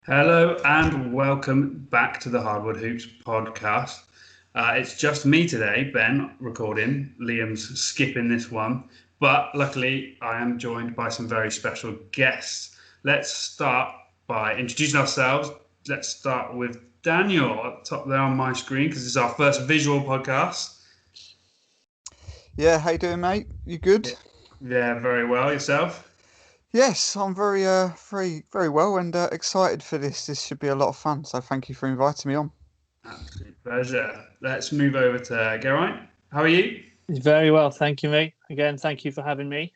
Hello and welcome back to the Hardwood Hoops podcast. It's just me today, Ben, recording. Liam's skipping this one, but luckily I am joined by some very special guests. Let's start by introducing ourselves. Let's start with Daniel up top there on my screen because it's our first visual podcast. Yeah, how you doing, mate? You good? Yeah, very well. Yourself? Yes, I'm very well and excited for this. This should be a lot of fun. So thank you for inviting me on. Absolute pleasure. Let's move over to Geraint. How are you? Very well, thank you, mate. Again, thank you for having me.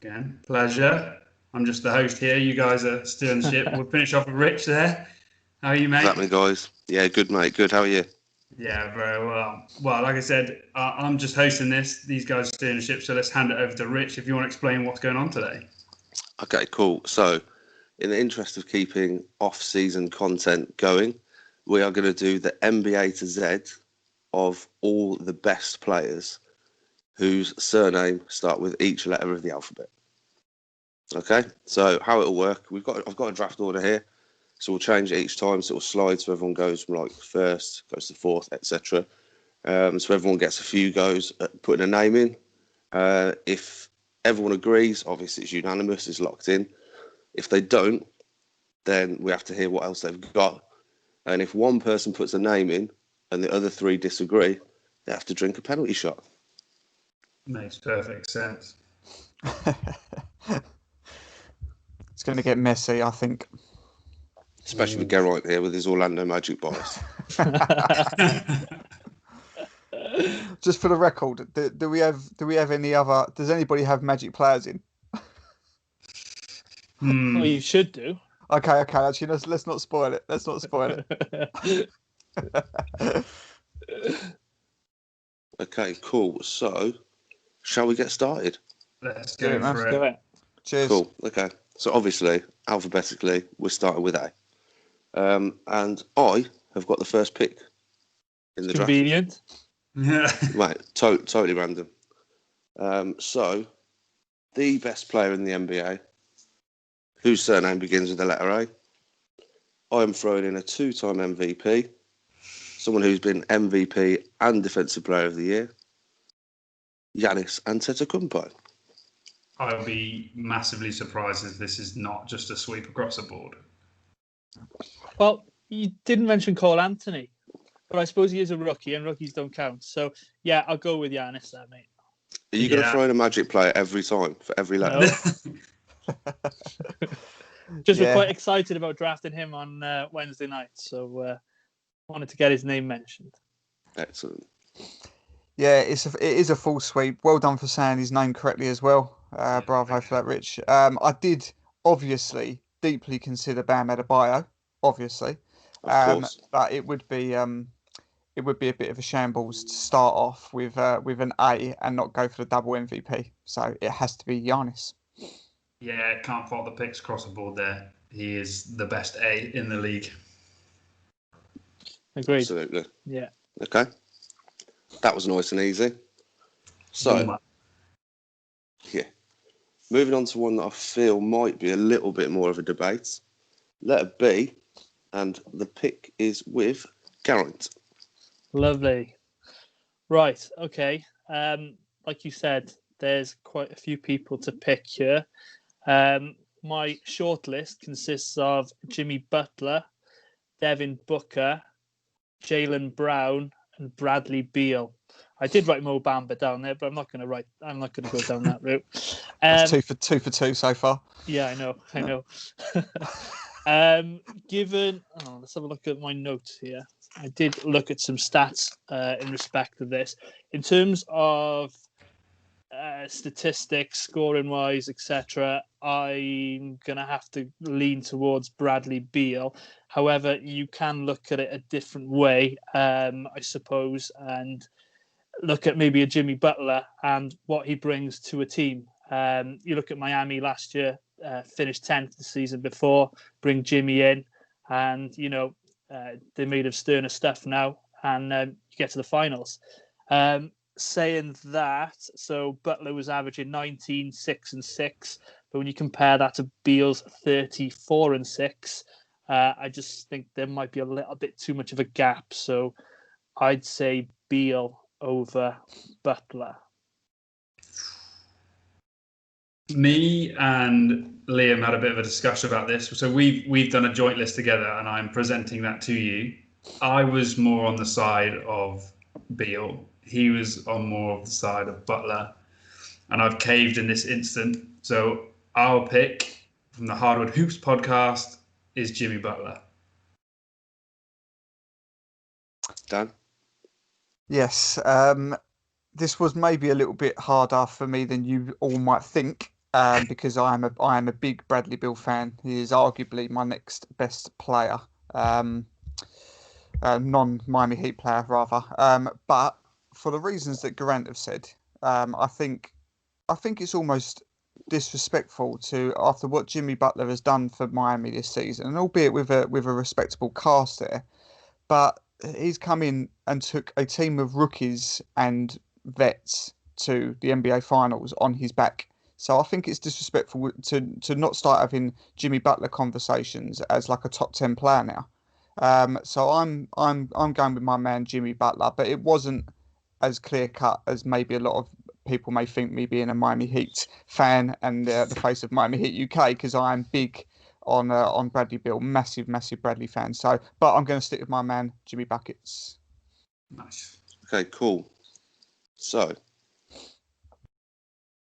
Again, pleasure. I'm just the host here. You guys are steering the ship. We'll finish off with Rich there. How are you, mate? What's happening, guys? Yeah, good, mate. Good. How are you? Yeah, very well. Well, like I said, I'm just hosting this. These guys are steering the ship, so let's hand it over to Rich if you want to explain what's going on today. Okay, cool. So, in the interest of keeping off-season content going, we are going to do the NBA to Z of all the best players whose surname start with each letter of the alphabet. Okay, so how it'll work, I've got a draft order here, so we'll change it each time, so it'll slide so everyone goes from like first, goes to fourth, etc. So everyone gets a few goes at putting a name in. If everyone agrees, obviously it's unanimous, it's locked in. If they don't, then we have to hear what else they've got. And if one person puts a name in and the other three disagree, they have to drink a penalty shot. Makes perfect sense. It's going to get messy, I think. Especially with Geraint here with his Orlando Magic bias. Just for the record, do we have any other? Does anybody have Magic players in? Well, you should do. Okay. Actually, let's not spoil it. Let's not spoil it. Okay, cool. So, shall we get started? Let's go for it. Do it. Cheers. Cool. Okay. So, obviously, alphabetically, we're starting with A. And I have got the first pick in the Convenient. draft. Yeah. Right. Totally random. So, the best player in the NBA, whose surname begins with the letter A. I am throwing in a two-time MVP, someone who's been MVP and Defensive Player of the Year, Giannis Antetokounmpo. I'll be massively surprised if this is not just a sweep across the board. Well, you didn't mention Cole Anthony, but I suppose he is a rookie and rookies don't count. So, yeah, I'll go with Giannis there, mate. Are you going to throw in a Magic player every time for every letter? No. We're quite excited about drafting him on Wednesday night, so wanted to get his name mentioned. Excellent. Yeah, it is a full sweep. Well done for saying his name correctly as well. Bravo for that, Rich. I did obviously deeply consider Bam Adebayo, obviously, Of course. but it would be a bit of a shambles to start off with an A and not go for the double MVP. So it has to be Giannis. Yeah, can't fault the picks across the board there. He is the best A in the league. Agreed. Absolutely. Yeah. Okay. That was nice and easy. So, yeah. Moving on to one that I feel might be a little bit more of a debate. Letter B, and the pick is with Geraint. Lovely. Right. Okay. Like you said, there's quite a few people to pick here. My shortlist consists of Jimmy Butler, Devin Booker, Jaylen Brown, and Bradley Beal. I did write Mo Bamba down there, but I'm not going to go down that route. That's two for two so far. Yeah, I know. Let's have a look at my notes here. I did look at some stats in respect to this. In terms of statistics, scoring wise, etc., I'm gonna have to lean towards Bradley Beal. However, you can look at it a different way, I suppose, and look at maybe a Jimmy Butler and what he brings to a team. You look at Miami last year, finished 10th the season before, bring Jimmy in, and they're made of sterner stuff now, and you get to the finals. Saying that, so Butler was averaging 19, 6 and 6, but when you compare that to Beal's 34 and 6, I just think there might be a little bit too much of a gap. So I'd say Beal over Butler. Me and Liam had a bit of a discussion about this. So we've done a joint list together, and I'm presenting that to you. I was more on the side of Beal. He was on more of the side of Butler, and I've caved in this instant. So our pick from the Hardwood Hoops podcast is Jimmy Butler. Dan? Yes. This was maybe a little bit harder for me than you all might think, because I am a big Bradley Beal fan. He is arguably my next best player, non-Miami Heat player rather. But for the reasons that Grant have said, I think it's almost disrespectful to, after what Jimmy Butler has done for Miami this season, and albeit with a respectable cast there, but he's come in and took a team of rookies and vets to the NBA Finals on his back. So I think it's disrespectful to not start having Jimmy Butler conversations as like a top 10 player now. So I'm going with my man Jimmy Butler, but it wasn't as clear cut as maybe a lot of people may think, me being a Miami Heat fan and the face of Miami Heat UK, because I am big on Bradley Beal, massive Bradley fan. So, but I'm going to stick with my man Jimmy Buckets. Nice. Okay, cool. So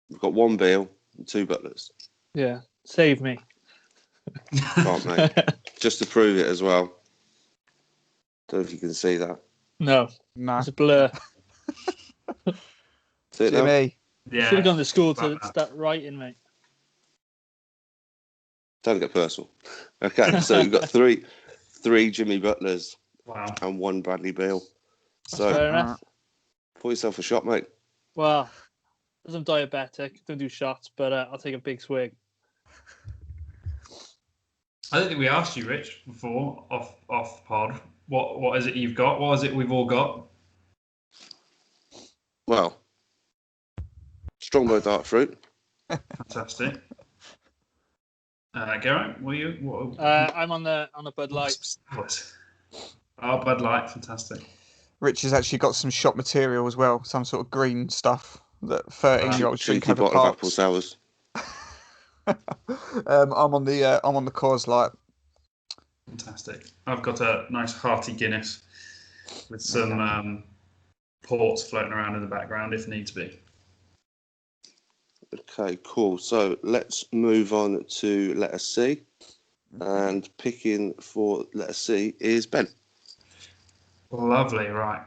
we've got one Beal and two Butlers. Yeah, save me. Can't, mate. Just to prove it as well. Don't know if you can see that. No, No, it's a blur. See it now? Jimmy. Yeah. Should have gone to school to Butler. start writing, mate. Don't get personal. Okay, so we've got three Jimmy Butlers Wow. and one Bradley Beal. That's So fair enough. pour yourself a shot, mate. Well, as I'm diabetic, don't do shots, but I'll take a big swig. I don't think we asked you, Rich, before off pod. What is it you've got? What is it we've all got? Well, Strongbow dark fruit. Fantastic. Garrett, were you? What? I'm on the Bud Light. Oh, Bud Light, fantastic. Rich has actually got some shop material as well, some sort of green stuff that 13-year-olds drink Cheeky over bottle of apple parks. sours. I'm on the Coors Light. Fantastic. I've got a nice hearty Guinness with some ports floating around in the background if needs be. Okay, cool. So let's move on to letter C. And picking for letter C is Ben. Lovely, right.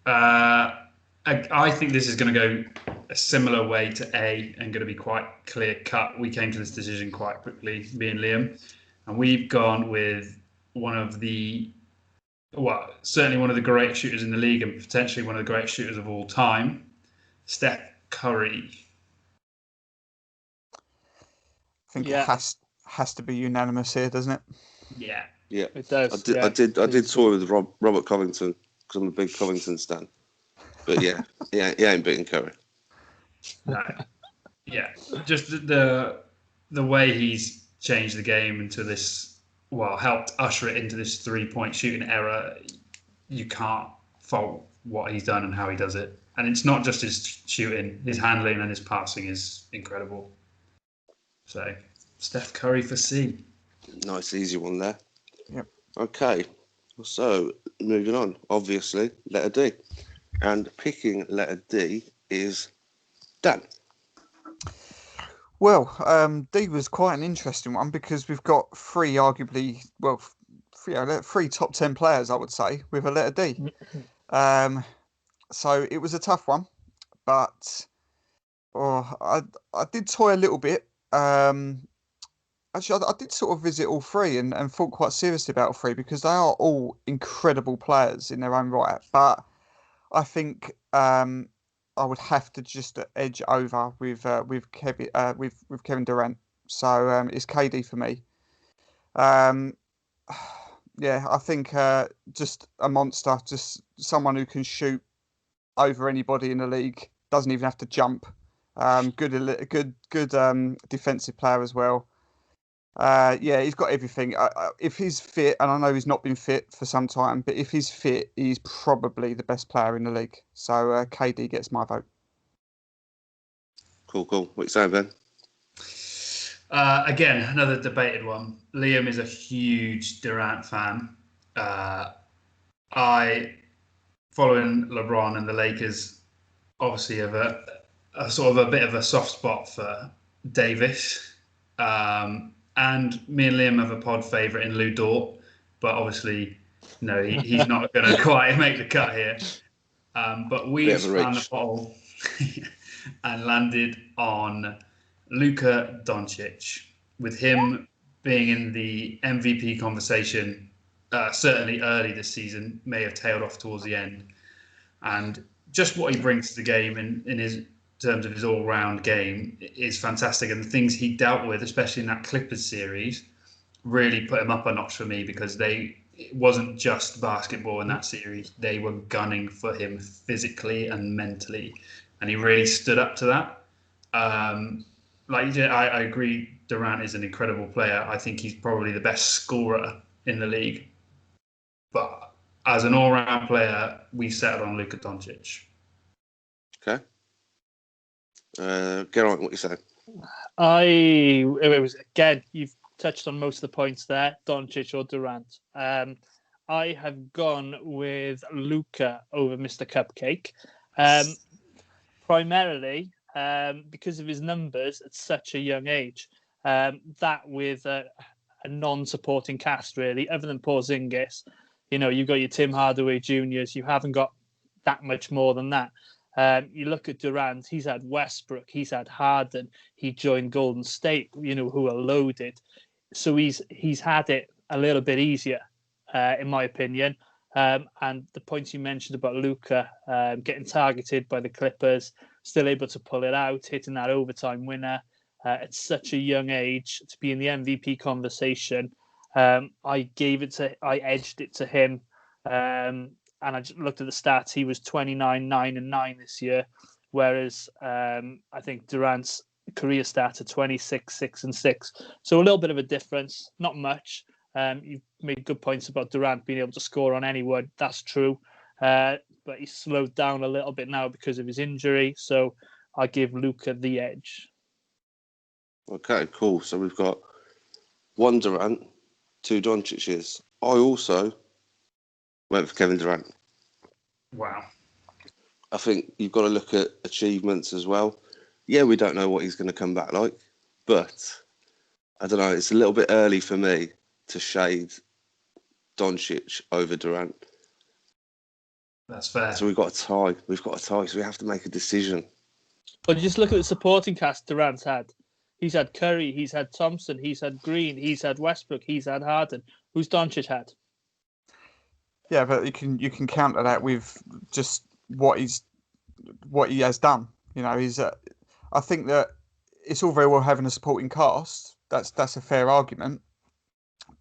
I think this is going to go a similar way to A and going to be quite clear cut. We came to this decision quite quickly, me and Liam, and we've gone with certainly one of the great shooters in the league and potentially one of the great shooters of all time, Steph Curry. I think Yeah. it has to be unanimous here, doesn't it? Yeah. Yeah, It does. I did tour with Robert Covington because I'm a big Covington stan. But yeah, he ain't beating Curry. No. Yeah. Just the way he's changed the game into this, helped usher it into this 3-point shooting era. You can't fault what he's done and how he does it. And it's not just his shooting, his handling and his passing is incredible. So, Steph Curry for C. Nice, easy one there. Yep. Okay, so moving on. Obviously, letter D. And picking letter D is Dan. Well, D was quite an interesting one because we've got three top 10 players, I would say, with a letter D. So it was a tough one, but I did toy a little bit. Actually, I did sort of visit all three and thought quite seriously about all three because they are all incredible players in their own right. But I think I would have to just edge over with Kevin Durant. So it's KD for me. Yeah, I think just a monster, just someone who can shoot over anybody in the league. Doesn't even have to jump. Good defensive player as well. Yeah, he's got everything. If he's fit, and I know he's not been fit for some time, but if he's fit, he's probably the best player in the league. So KD gets my vote. Cool. What you saying, Ben? Again, another debated one. Liam is a huge Durant fan. I, following LeBron and the Lakers, obviously have a sort of a bit of a soft spot for Davis. And me and Liam have a pod favourite in Lou Dort, but obviously, no, he's not going to quite make the cut here. But we spun the poll and landed on Luka Doncic, with him being in the MVP conversation, certainly early this season, may have tailed off towards the end. And just what he brings to the game in his terms of his all-round game is fantastic. And the things he dealt with, especially in that Clippers series, really put him up a notch for me, because it wasn't just basketball in that series. They were gunning for him physically and mentally, and he really stood up to that. I agree, Durant is an incredible player. I think he's probably the best scorer in the league. But as an all-round player, we settled on Luka Doncic. Okay. Get on what you say. It was, again, you've touched on most of the points there, Doncic or Durant. I have gone with Luka over Mr. Cupcake. Primarily because of his numbers at such a young age. That with a non-supporting cast, really, other than Porzingis. You've got your Tim Hardaway Juniors. You haven't got that much more than that. You look at Durant, he's had Westbrook, he's had Harden, he joined Golden State, who are loaded. So he's had it a little bit easier, in my opinion. And the points you mentioned about Luka getting targeted by the Clippers, still able to pull it out, hitting that overtime winner at such a young age to be in the MVP conversation. I edged it to him. And I just looked at the stats. He was 29, 9 and 9 this year, whereas I think Durant's career stats are 26, 6 and 6. So a little bit of a difference, not much. You've made good points about Durant being able to score on anyone. That's true. But he's slowed down a little bit now because of his injury. So I give Luka the edge. Okay, cool. So we've got one Durant, two Doncic's. I also went for Kevin Durant. Wow. I think you've got to look at achievements as well. Yeah, we don't know what he's going to come back like, but I don't know. It's a little bit early for me to shade Doncic over Durant. That's fair. So we've got a tie. So we have to make a decision. But just look at the supporting cast Durant's had. He's had Curry, he's had Thompson, he's had Green, he's had Westbrook, he's had Harden. Who's Doncic had? Yeah, but you can counter that with just what he has done. He's. I think that it's all very well having a supporting cast. That's a fair argument,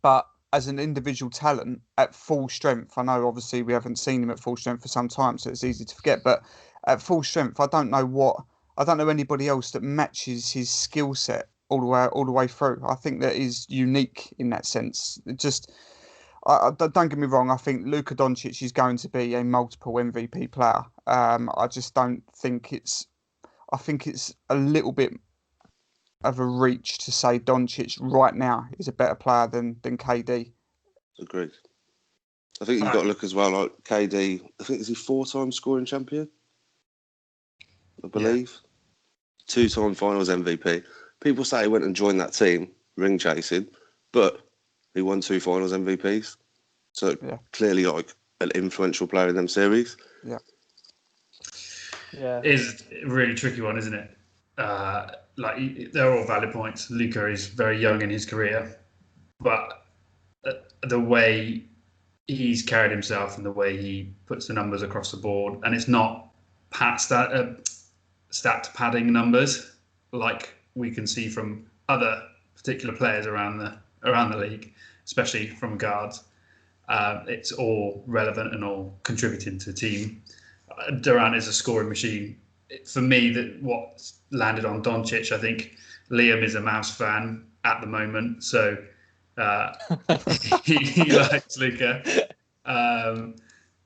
but as an individual talent at full strength, I know obviously we haven't seen him at full strength for some time, so it's easy to forget. But at full strength, I don't know anybody else that matches his skill set all the way through. I think that is unique in that sense. Don't get me wrong. I think Luka Doncic is going to be a multiple MVP player. I just don't think it's. I think it's a little bit of a reach to say Doncic right now is a better player than KD. Agreed. I think you've got to look as well like KD. I think is he 4-time scoring champion? I believe. Yeah. 2-time Finals MVP. People say he went and joined that team, ring chasing, but he won 2 Finals MVPs. So clearly like an influential player in them series. Yeah. Yeah. It's a really tricky one, isn't it? They're all valid points. Luka is very young in his career, but the way he's carried himself and the way he puts the numbers across the board, and it's not stat padding numbers like we can see from other particular players around the league, especially from guards. It's all relevant and all contributing to the team. Durant is a scoring machine. For me, what landed on Doncic, I think Liam is a Mavs fan. at the moment. So he likes Luca.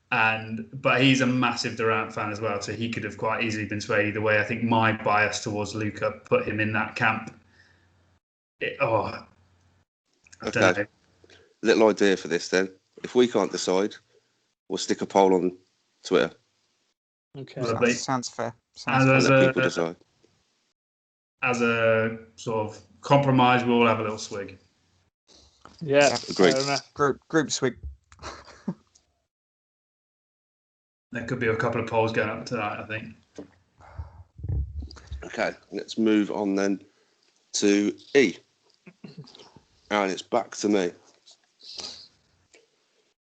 But he's a massive Durant fan as well, so he could have quite easily been swayed either way. I think my bias towards Luca put him in that camp. I don't know. Little idea for this then. If we can't decide, we'll stick a poll on Twitter. Okay. Sounds fair. And let people decide. As a sort of compromise, we'll all have a little swig. Yeah, agreed. Group swig. There could be a couple of polls going up tonight, I think. Okay, let's move on then to E. And it's back to me.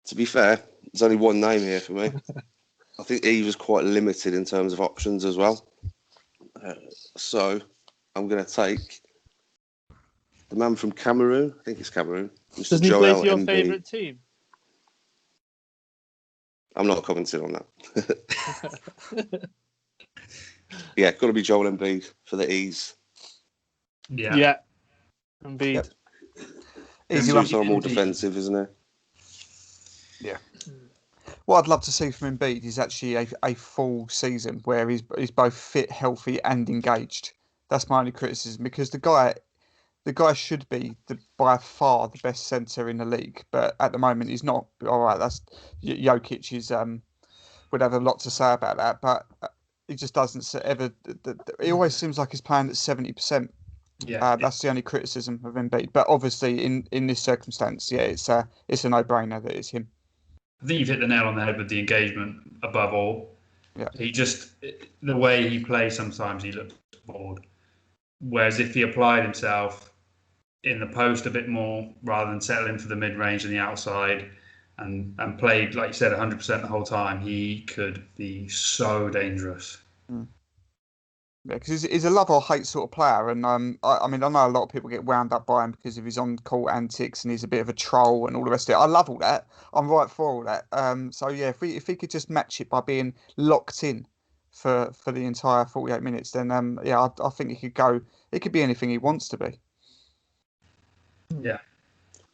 To be fair, there's only one name here for me. I think E was quite limited in terms of options as well. So I'm going to take the man from Cameroon. I think it's Cameroon. Mr. Doesn't he Joel play for your Embiid. favourite team? I'm not commenting on that. Yeah, got to be Joel Embiid for the E's. Yeah. Embiid. Yep. Easy one. He's more defensive, isn't he? Yeah. What I'd love to see from Embiid is actually a full season where he's both fit, healthy, and engaged. That's my only criticism, because the guy should be by far the best centre in the league, but at the moment he's not. All right, that's Jokic is would have a lot to say about that, but he just doesn't ever. He always seems like he's playing at 70%. Yeah, that's the only criticism of Embiid. But obviously, in this circumstance, yeah, it's a no-brainer that it's him. I think you've hit the nail on the head with the engagement above all. Yeah. He just, the way he plays sometimes, he looks bored. Whereas if he applied himself in the post a bit more, rather than settling for the mid-range and the outside, and played, like you said, 100% the whole time, he could be so dangerous. Yeah, because he's a love or hate sort of player, and I mean, I know a lot of people get wound up by him because of his on-court antics, and he's a bit of a troll and all the rest of it. I love all that. I'm right for all that. So yeah, if he could just match it by being locked in for the entire 48 minutes, then I think he could go. It could be anything he wants to be. Yeah.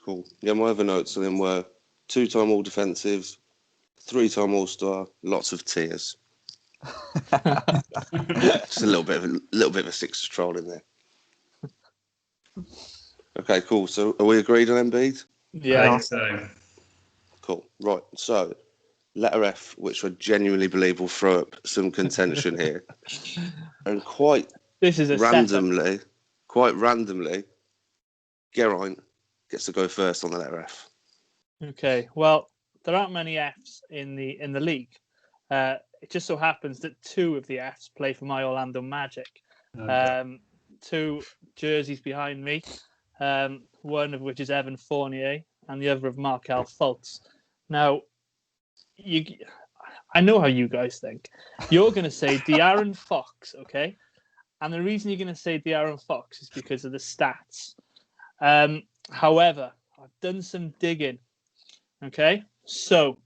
Cool. Yeah, my other notes on him were 2-time All-Defensive, 3-time All-Star, lots of tears. Just a little bit of a Sixers troll in there. Okay, cool. So are we agreed on Embiid? Yeah. I think so. Cool. Right. So letter F, which I genuinely believe will throw up some contention here, and this is a randomly, Geraint gets to go first on the letter F. Okay. Well, there aren't many Fs in the league. It just so happens that 2 of the Fs play for my Orlando Magic. Okay. 2 jerseys behind me, one of which is Evan Fournier and the other of Markel Fultz. Now, I know how you guys think. You're going to say De'Aaron Fox, okay? And the reason you're going to say De'Aaron Fox is because of the stats. However, I've done some digging, okay? So,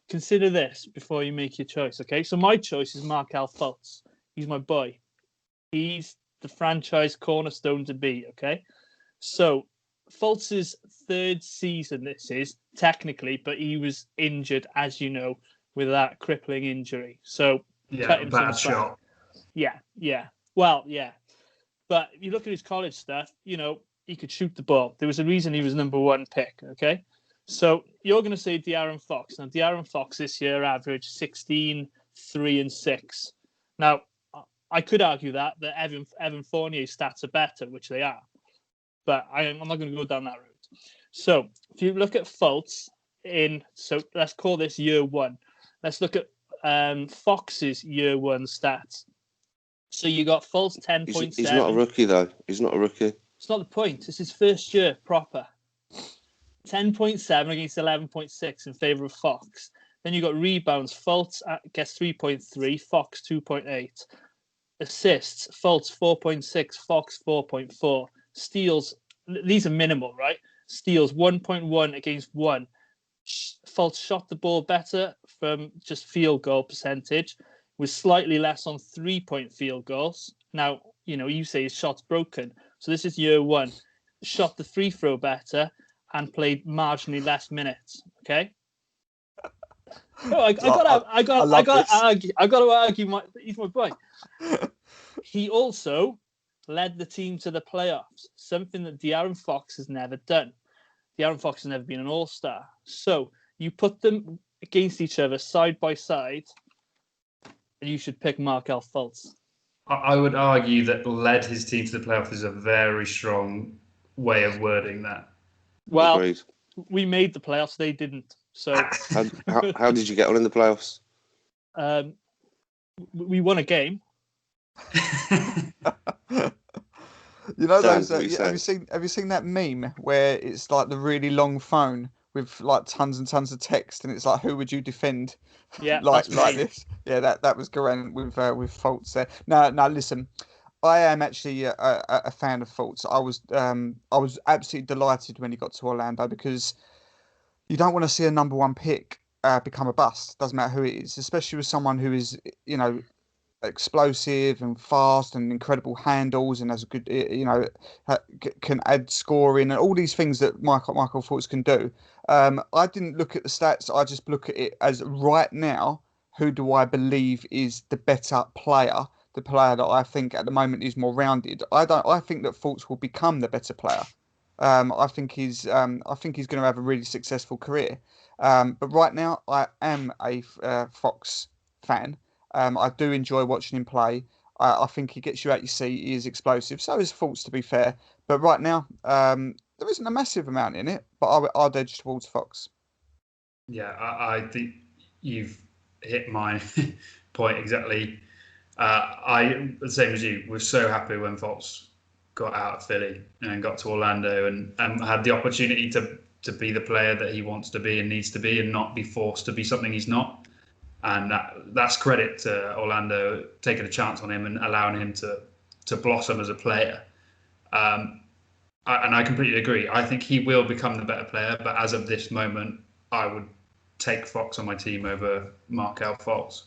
consider this before you make your choice, okay? So my choice is Markel Fultz. He's my boy. He's the franchise cornerstone to beat, okay? So Fultz's 3rd season this is, technically, but he was injured, as you know, with that crippling injury. So cut him bad some slack. shot. Yeah. Well, yeah. But if you look at his college stuff, he could shoot the ball. There was a reason he was number 1 pick, okay? So you're going to say De'Aaron Fox. Now, De'Aaron Fox this year averaged 16, 3, and 6. Now, I could argue that Evan Fournier's stats are better, which they are. But I'm not going to go down that route. So if you look at Fultz so let's call this year 1. Let's look at Fox's year 1 stats. So you got Fultz 10.7. He's not a rookie, though. He's not a rookie. It's not the point. It's his first year proper. 10.7 against 11.6 in favour of Fox. Then you got rebounds. Fultz gets 3.3, Fox 2.8. Assists, Fultz 4.6, Fox 4.4. Steals, these are minimal, right? Steals 1.1 against 1. Fultz shot the ball better from just field goal percentage, was slightly less on 3-point field goals. Now, you say his shot's broken. So this is year 1. shot the free throw better, and played marginally less minutes. Okay. No, I got to argue. He's my boy. He also led the team to the playoffs, something that De'Aaron Fox has never done. De'Aaron Fox has never been an all-star. So you put them against each other side by side, and you should pick Markel Fultz. I would argue that led his team to the playoffs is a very strong way of wording that. Well, Agreed. We made the playoffs; they didn't. So how did you get on in the playoffs? We won a game. You know Dan, those? what you Have you seen that meme where it's like the really long phone with like tons and tons of text, and it's like, who would you defend? Yeah, like that's me. this. Yeah, that was Garant with Fultz there. No, listen, I am actually a fan of Fultz. I was absolutely delighted when he got to Orlando because you don't want to see a number one pick become a bust. Doesn't matter who it is, especially with someone who is, explosive and fast and incredible handles and has a good, can add scoring and all these things that Michael Fultz can do. I didn't look at the stats. I just look at it as right now, who do I believe is the better player? The player that I think at the moment is more rounded. I think that Fultz will become the better player. I think he's going to have a really successful career. But right now, I am a Fox fan. I do enjoy watching him play. I think he gets you out your seat. He is explosive. So is Fultz, to be fair. But right now, there isn't a massive amount in it. But I'd edge towards Fox. Yeah, I think you've hit my point exactly. The same as you, was so happy when Fox got out of Philly and got to Orlando and had the opportunity to be the player that he wants to be and needs to be and not be forced to be something he's not. And that's credit to Orlando taking a chance on him and allowing him to blossom as a player. And I completely agree. I think he will become the better player, but as of this moment, I would take Fox on my team over Markel Fultz.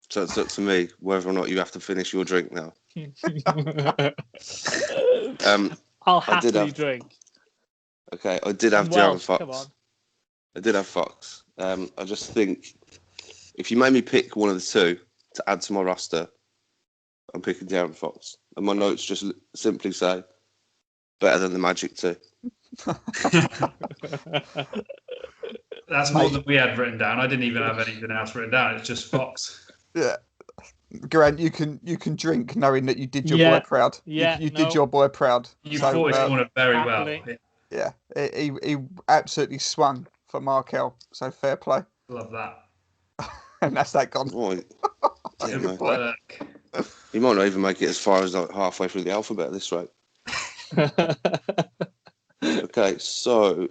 So it's up to me whether or not you have to finish your drink now. I'll happily drink. Okay, I did have De'Aaron Fox. Come on. I did have Fox. I just think if you made me pick one of the two to add to my roster, I'm picking De'Aaron Fox. And my notes just simply say, better than the Magic too. That's more than we had written down. I didn't even have anything else written down. It's just Fox. Yeah. Grant, you can drink knowing that you did your boy proud. Yeah, you did your boy proud. You fought his corner very well. Yeah, he absolutely swung for Markel. So fair play. Love that. And that's that gone. Oh, yeah, Good work. You might not even make it as far as like halfway through the alphabet at this rate. Okay, so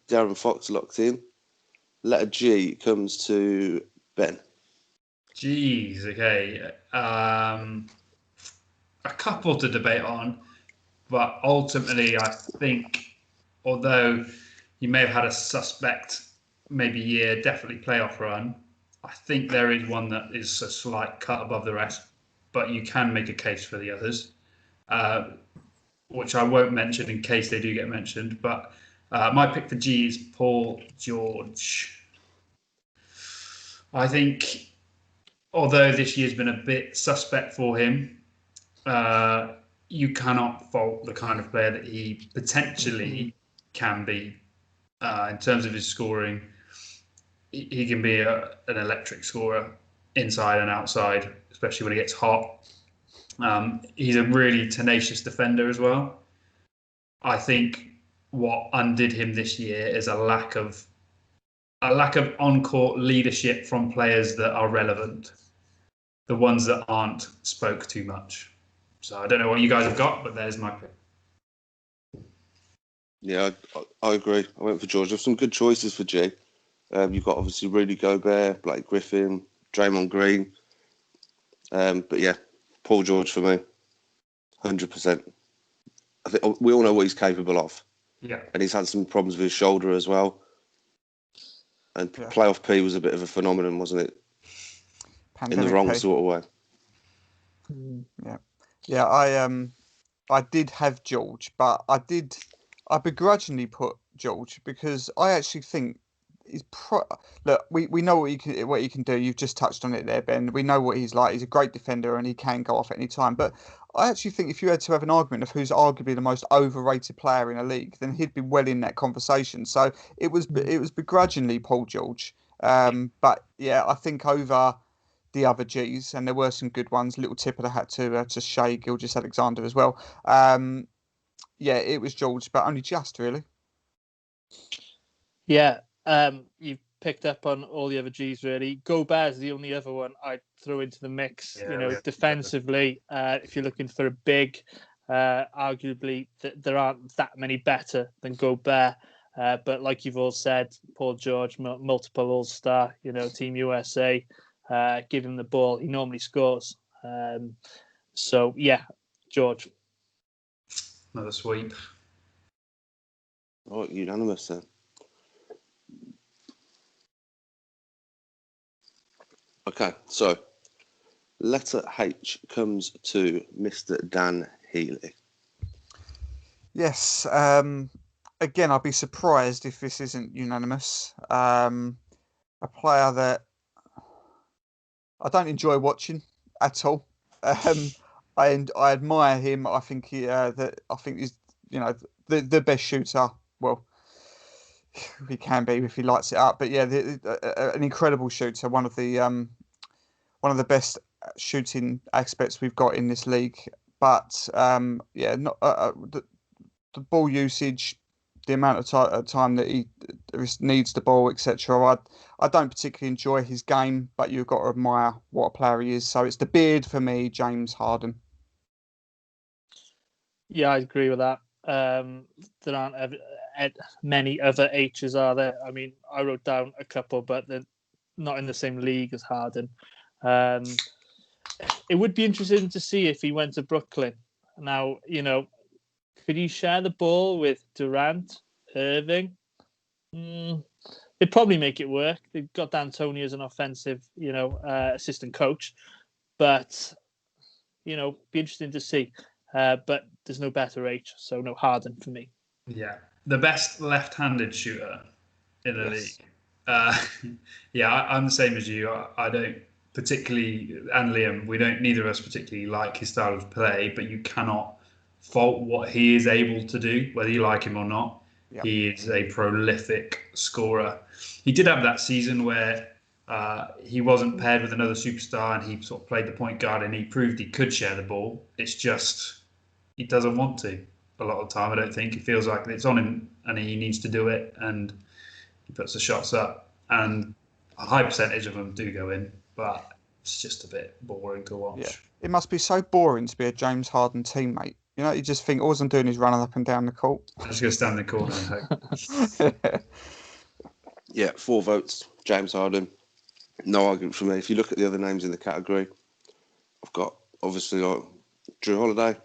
De'Aaron Fox locked in. Letter G comes to Ben. Jeez, okay. A couple to debate on, but ultimately I think, although you may have had a suspect maybe year, definitely playoff run, I think there is one that is a slight cut above the rest, but you can make a case for the others, which I won't mention in case they do get mentioned. But my pick for G is Paul George. I think, although this year's been a bit suspect for him, you cannot fault the kind of player that he potentially can be in terms of his scoring. He can be an electric scorer inside and outside, especially when he gets hot. He's a really tenacious defender as well. I think what undid him this year is a lack of on-court leadership from players that are relevant. The ones that aren't spoke too much. So I don't know what you guys have got, but there's my pick. Yeah, I agree. I went for George. There's some good choices for G. You've got obviously Rudy Gobert, Blake Griffin, Draymond Green. But yeah, Paul George for me, 100%. I think we all know what he's capable of. Yeah. And he's had some problems with his shoulder as well. And playoff P was a bit of a phenomenon, wasn't it? Pandemic in the wrong P. sort of way. Yeah. I I did have George, but I begrudgingly put George because I actually think look, we know what he can do. You've just touched on it there, Ben. We know what he's like. He's a great defender and he can go off at any time. But I actually think if you had to have an argument of who's arguably the most overrated player in a league, then he'd be well in that conversation. So it was begrudgingly Paul George. But yeah, I think over the other G's, and there were some good ones. Little tip of the hat to Shea Gilgeous-Alexander as well. Yeah, it was George, but only just really. Yeah, you've picked up on all the other G's really. Gobert's the only other one I'd throw into the mix. Yeah, defensively, if you're looking for a big, arguably there aren't that many better than Gobert. But like you've all said, Paul George, multiple All-Star, Team USA. Give him the ball, he normally scores. So yeah, George. Another sweep. Oh, unanimous then. Okay, so letter H comes to Mr. Dan Healy. Yes. Again, I'd be surprised if this isn't unanimous. A player that I don't enjoy watching at all. I admire him. I think he's the best shooter. Well, he can be if he lights it up. But yeah, an incredible shooter. One of the best shooting aspects we've got in this league. But yeah, not the ball usage, the amount of time that he needs the ball, etc. I don't particularly enjoy his game, but you've got to admire what a player he is. So it's the beard for me, James Harden. Yeah, I agree with that. There aren't many other H's, are there? I mean, I wrote down a couple, but they're not in the same league as Harden. It would be interesting to see if he went to Brooklyn. Now, could he share the ball with Durant, Irving? They'd probably make it work. They've got D'Antoni as an offensive, assistant coach. But, be interesting to see. But there's no better H, so no Harden for me. Yeah, the best left-handed shooter in the league. Yeah, I'm the same as you. I don't particularly, and Liam, neither of us particularly like his style of play, but you cannot fault what he is able to do, whether you like him or not. Yep. He is a prolific scorer. He did have that season where he wasn't paired with another superstar and he sort of played the point guard and he proved he could share the ball. It's just he doesn't want to a lot of the time, I don't think. He feels like it's on him and he needs to do it, and he puts the shots up. And a high percentage of them do go in, but it's just a bit boring to watch. Yeah. It must be so boring to be a James Harden teammate. You just think all I'm doing is running up and down the court. I'm just going to stand in the corner and hope. Yeah, 4 votes, James Harden. No argument for me. If you look at the other names in the category, I've got obviously Drew Holiday,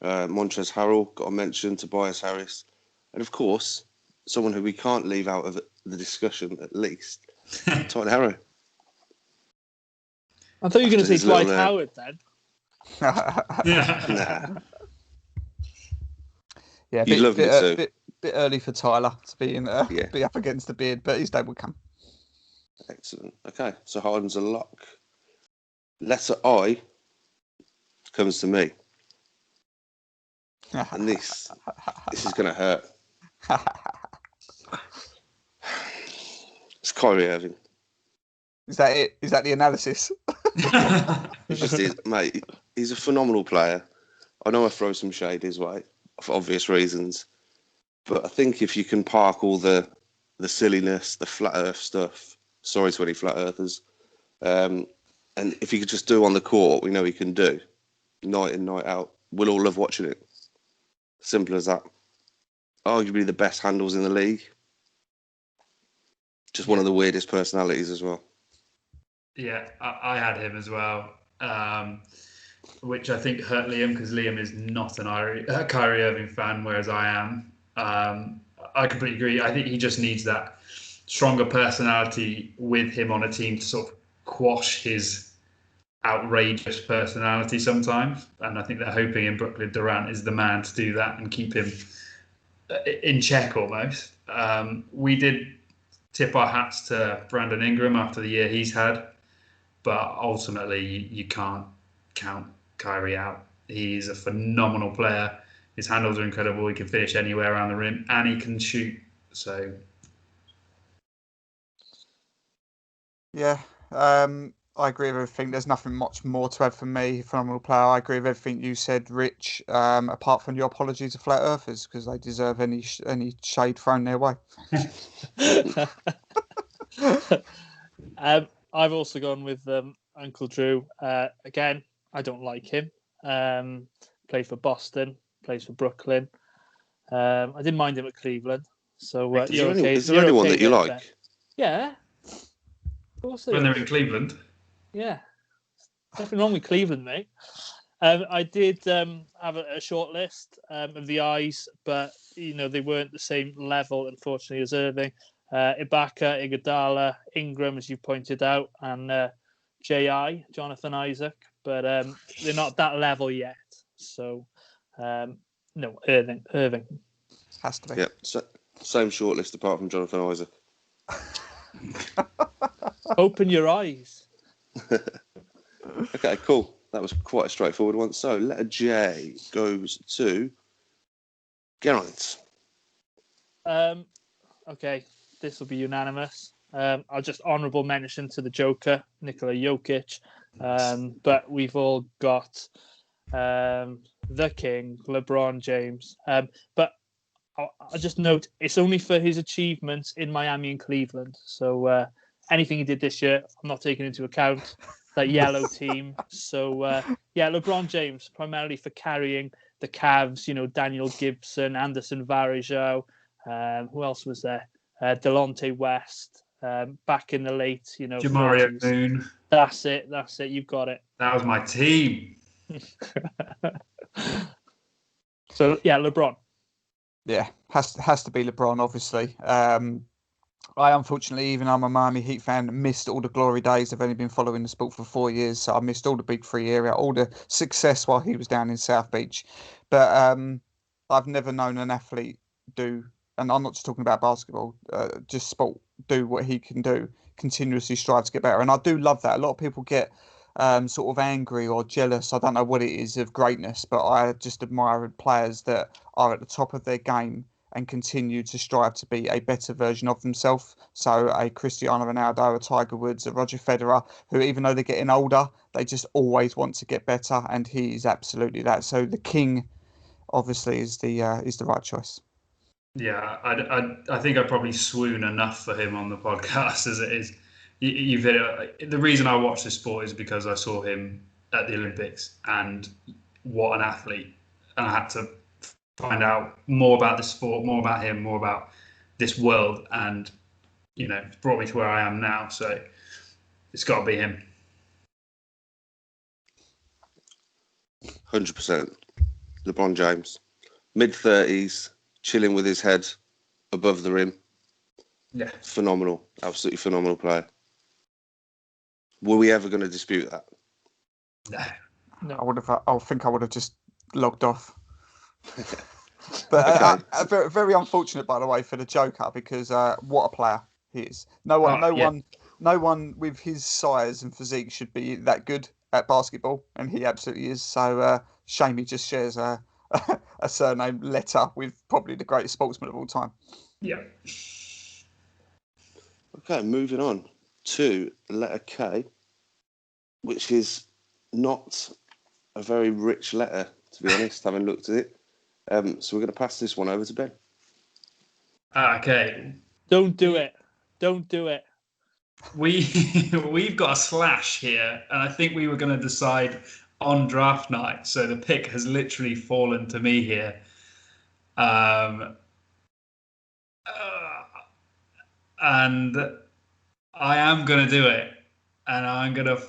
Montrezl Harrell, got a mention, Tobias Harris, and of course, someone who we can't leave out of the discussion at least, Todd Harrow. I thought you were going to say Dwight Howard then. Yeah. Yeah, bit early for Tyler to be up against the beard, but his day will come. Excellent. Okay, so Harden's a lock. Letter I comes to me. And this is going to hurt. It's Kyrie Irving. Is that it? Is that the analysis? It just is, mate. He's a phenomenal player. I know I throw some shade his way for obvious reasons, but I think if you can park all the silliness, the flat earth stuff, sorry to any flat earthers, and if he could just do on the court, we know he can do, night in, night out, we'll all love watching it. Simple as that. Arguably the best handles in the league. Just one of the weirdest personalities as well. Yeah, I had him as well, which I think hurt Liam because Liam is not an Kyrie Irving fan, whereas I am. I completely agree. I think he just needs that stronger personality with him on a team to sort of quash his outrageous personality sometimes, and I think they're hoping in Brooklyn Durant is the man to do that and keep him in check almost. We did tip our hats to Brandon Ingram after the year he's had, but ultimately you can't count Kyrie out. He's a phenomenal player. His handles are incredible. He can finish anywhere around the rim, and he can shoot. So, yeah, I agree with everything. There's nothing much more to add from me. Phenomenal player. I agree with everything you said, Rich. Apart from your apology to flat earthers, because they deserve any shade thrown their way. I've also gone with Uncle Drew. Again, I don't like him. Played for Boston, plays for Brooklyn. I didn't mind him at Cleveland. So is there anyone that you like? Ben. Yeah. Of course when they're in Cleveland. Yeah. Nothing wrong with Cleveland, mate. I did have a short list of the eyes, but they weren't the same level, unfortunately, as Irving. Ibaka, Iguodala, Ingram, as you pointed out, and J.I., Jonathan Isaac, but they're not that level yet. So, no, Irving. Has to be. Yeah, same shortlist apart from Jonathan Isaac. Open your eyes. Okay, cool. That was quite a straightforward one. So, letter J goes to Geraint. Okay, this will be unanimous. I'll just honourable mention to the Joker, Nikola Jokic. But we've all got the King, LeBron James. But I'll just note, it's only for his achievements in Miami and Cleveland. So anything he did this year, I'm not taking into account. That yellow team. So, LeBron James, primarily for carrying the Cavs, Daniel Gibson, Anderson Varejao. Who else was there? Delonte West, back in the late, Jamario 40s. Moon. That's it. You've got it. That was my team. So, LeBron. Yeah, has to be LeBron, obviously. I unfortunately, even though I'm a Miami Heat fan, missed all the glory days. I've only been following the sport for 4 years, so I missed all the Big Three area, all the success while he was down in South Beach. But I've never known an athlete do, and I'm not just talking about basketball, just sport, do what he can do, continuously strive to get better. And I do love that. A lot of people get sort of angry or jealous. I don't know what it is of greatness, but I just admire players that are at the top of their game and continue to strive to be a better version of themselves. So a Cristiano Ronaldo, a Tiger Woods, a Roger Federer, who even though they're getting older, they just always want to get better, and he is absolutely that. So the King, obviously, is the right choice. Yeah, I think I probably swoon enough for him on the podcast as it is. You've hit it. The reason I watch this sport is because I saw him at the Olympics, and what an athlete! And I had to find out more about the sport, more about him, more about this world, and it's brought me to where I am now. So it's got to be him. 100%. LeBron James, mid-30s, chilling with his head above the rim. Yeah, phenomenal, absolutely phenomenal player. Were we ever going to dispute that? No. I think I would have just logged off. But okay. Very, very unfortunate, by the way, for the Joker, because what a player he is. No one with his size and physique should be that good at basketball, and he absolutely is. So shame he just shares a surname letter with probably the greatest sportsman of all time. Yeah. Okay, moving on to letter K, which is not a very rich letter, to be honest, having looked at it. So we're going to pass this one over to Ben. Okay. Don't do it. We've got a slash here, and I think we were going to decide on draft night. So the pick has literally fallen to me here. And I am going to do it. And I'm going to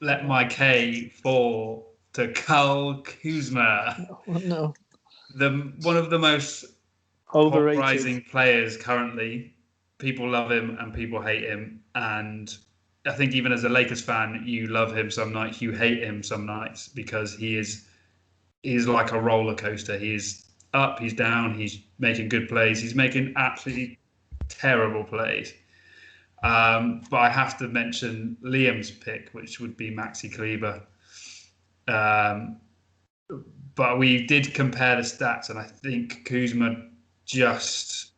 let my K fall to Kyle Kuzma. No. One of the most polarizing players currently. People love him and people hate him. And I think even as a Lakers fan, you love him some nights, you hate him some nights because he's like a roller coaster. He's up, he's down, he's making good plays, he's making absolutely terrible plays. But I have to mention Liam's pick, which would be Maxi Kleber. But we did compare the stats, and I think Kuzma just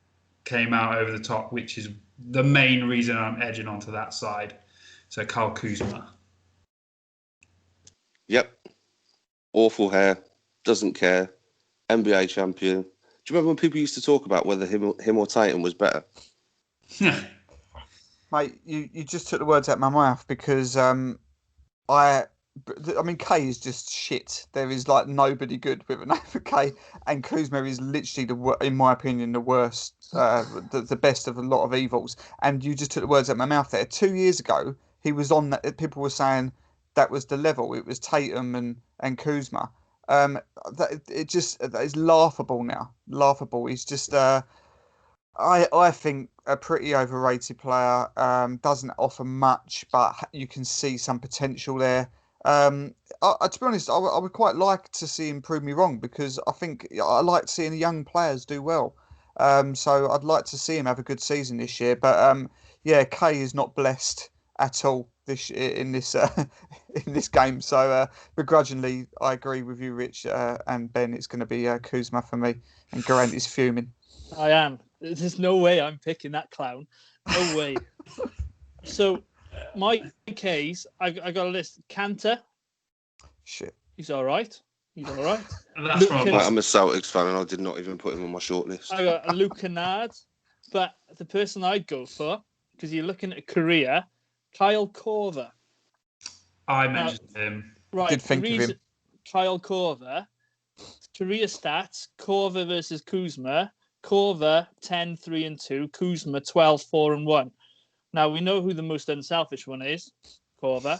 came out over the top, which is the main reason I'm edging onto that side. So Kyle Kuzma. Yep. Awful hair. Doesn't care. NBA champion. Do you remember when people used to talk about whether him or Tatum was better? Mate, you just took the words out of my mouth because I mean, K is just shit. There is like nobody good with an over K, and Kuzma is literally in my opinion, the worst, the best of a lot of evils. And you just took the words out of my mouth there. 2 years ago, he was on that. People were saying that was the level. It was Tatum and Kuzma. That is laughable now. Laughable. He's just. I think a pretty overrated player. Doesn't offer much, but you can see some potential there. To be honest, I would quite like to see him prove me wrong because I think I like seeing young players do well. So I'd like to see him have a good season this year. But yeah, K is not blessed at all in this game. So begrudgingly, I agree with you, Rich and Ben. It's going to be Kuzma for me, and Grant is fuming. I am. There's no way I'm picking that clown. No way. So, my case, I got a list. Cantor. Shit. He's all right. That's from I'm a Celtics fan and I did not even put him on my shortlist. I got Luke Kennard. But the person I'd go for, because you're looking at a career, Kyle Korver. I mentioned him. Right. Did think of him. Kyle Korver. Career stats, Korver versus Kuzma. Korver 10-3-2, Kuzma 12-4-1. Now we know who the most unselfish one is, Korver.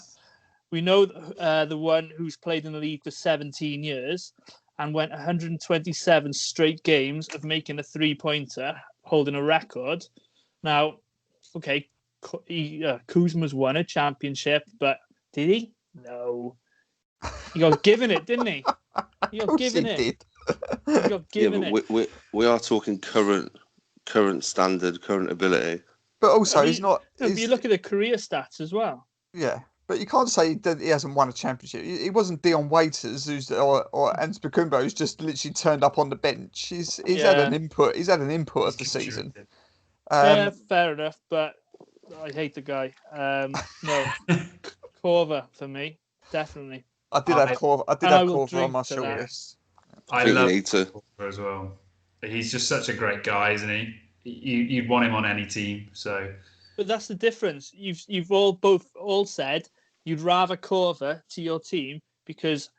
We know the one who's played in the league for 17 years and went 127 straight games of making a three-pointer, holding a record. Now, okay, Kuzma's won a championship, but did he? No. He got given it, didn't he? He got given it. Did. He got given it. We are talking current standard, current ability. But also, he's not. If you look at the career stats as well. Yeah, but you can't say that he hasn't won a championship. He wasn't Dion Waiters, or Ants Bakumbo, who's just literally turned up on the bench. He's had an input. He's had an input of the season. Yeah, fair enough. But I hate the guy. No, Korver for me, definitely. I did have Korver. I did have Korver on my shortlist. I love Korver as well. He's just such a great guy, isn't he? You'd want him on any team. So, but that's the difference. You've all said you'd rather Korver to your team because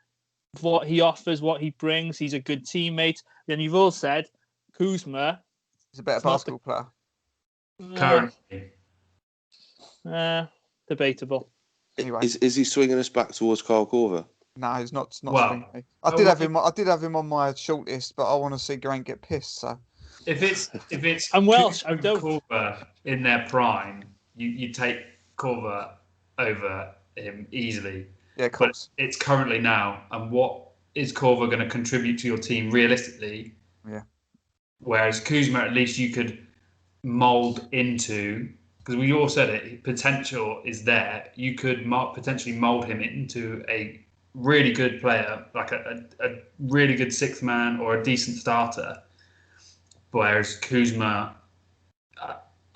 of what he offers, what he brings. He's a good teammate. Then you've all said Kuzma. He's a better basketball player. Currently, debatable. Anyway, is he swinging us back towards Kyle Korver? No, he's not. Well, I did have him on my shortlist, but I want to see Grant get pissed. So if it's I'm Welsh, I don't. Korver in their prime, you take Korver over him easily. Yeah, of course. But it's currently now, and what is Korver going to contribute to your team realistically? Yeah. Whereas Kuzma, at least you could mold into, because we all said it, potential is there. You could potentially mold him into a really good player, like a really good sixth man or a decent starter. Whereas Korver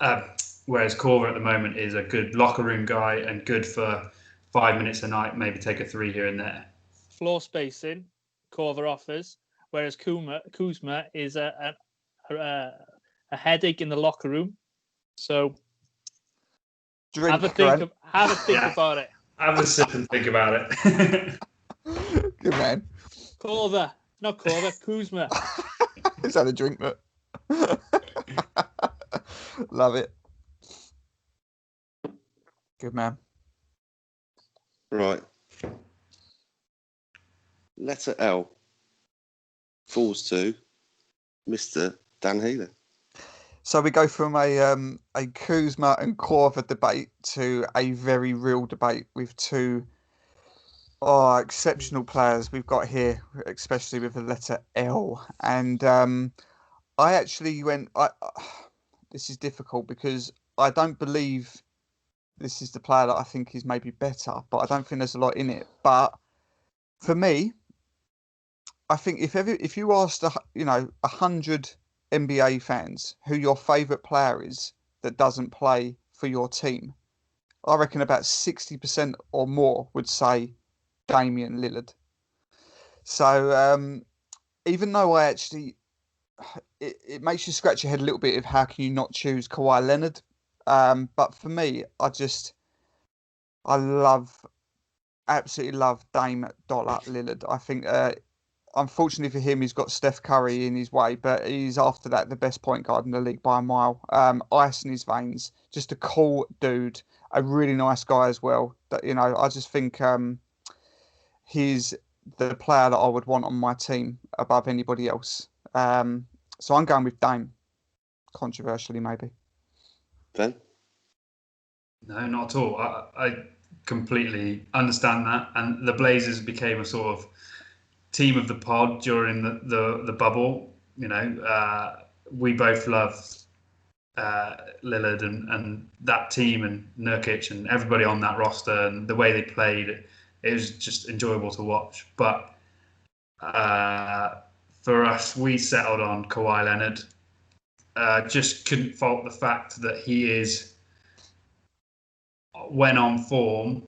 at the moment is a good locker room guy and good for 5 minutes a night, maybe take a three here and there. Floor spacing, Korver offers, whereas Kuzma is a headache in the locker room. So have a think about it. Have a sip and think about it. Good man. Korver, not Korver, Kuzma. He's had a drink, but love it. Good man. Right. Letter L falls to Mr. Dan Healy. So we go from a Kuzma and Korver debate to a very real debate with two exceptional players we've got here, especially with the letter L. And I actually went. This is difficult because I don't believe this is the player that I think is maybe better, but I don't think there's a lot in it. But for me, I think if you asked 100 NBA fans who your favourite player is that doesn't play for your team, I reckon about 60% or more would say Damian Lillard. So even though it makes you scratch your head a little bit of how can you not choose Kawhi Leonard, but for me, absolutely love Dame Dollar Lillard. I think unfortunately for him, he's got Steph Curry in his way, but he's after that the best point guard in the league by a mile. Ice in his veins, just a cool dude, a really nice guy as well. I just think he's the player that I would want on my team above anybody else. So I'm going with Dame, controversially maybe. Ben? No, not at all. I completely understand that. And the Blazers became a sort of team of the pod during the bubble. We both loved Lillard and that team and Nurkic and everybody on that roster and the way they played. It was just enjoyable to watch. But for us, we settled on Kawhi Leonard. Just couldn't fault the fact that he is, when on form,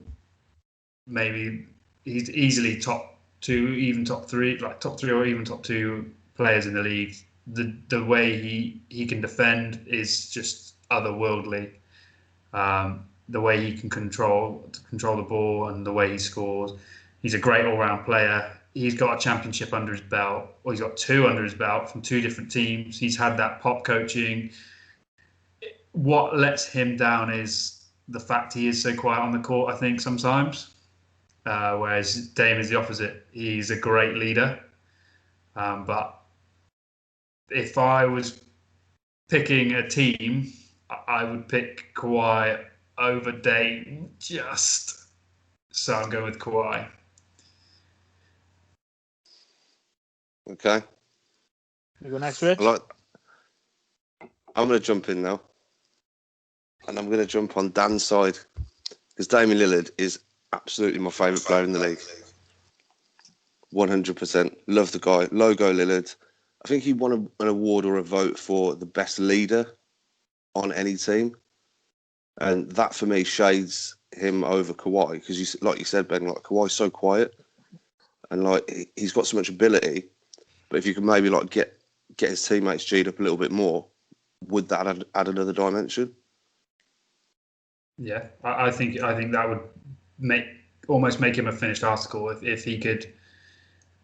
maybe he's easily top two, even top three, like top three or even top two players in the league. The way he can defend is just otherworldly. The way he can control the ball and the way he scores. He's a great all-round player. He's got a championship under his belt, or he's got two under his belt from two different teams. He's had that pop coaching. What lets him down is the fact he is so quiet on the court, I think, sometimes. Whereas Dame is the opposite. He's a great leader. But if I was picking a team, I would pick Kawhi over Dame just. So I'm going with Kawhi. Okay. You go next, Rich? I'm going to jump in now. And I'm going to jump on Dan's side. Because Damian Lillard is absolutely my favourite player in the league. 100%. Love the guy. Logo Lillard. I think he won an award or a vote for the best leader on any team. And that, for me, shades him over Kawhi. Because, like you said, Ben, like Kawhi's so quiet. And like he's got so much ability. But if you could maybe like get his teammates G'd up a little bit more, would that add another dimension? Yeah, I think that would almost make him a finished article if he could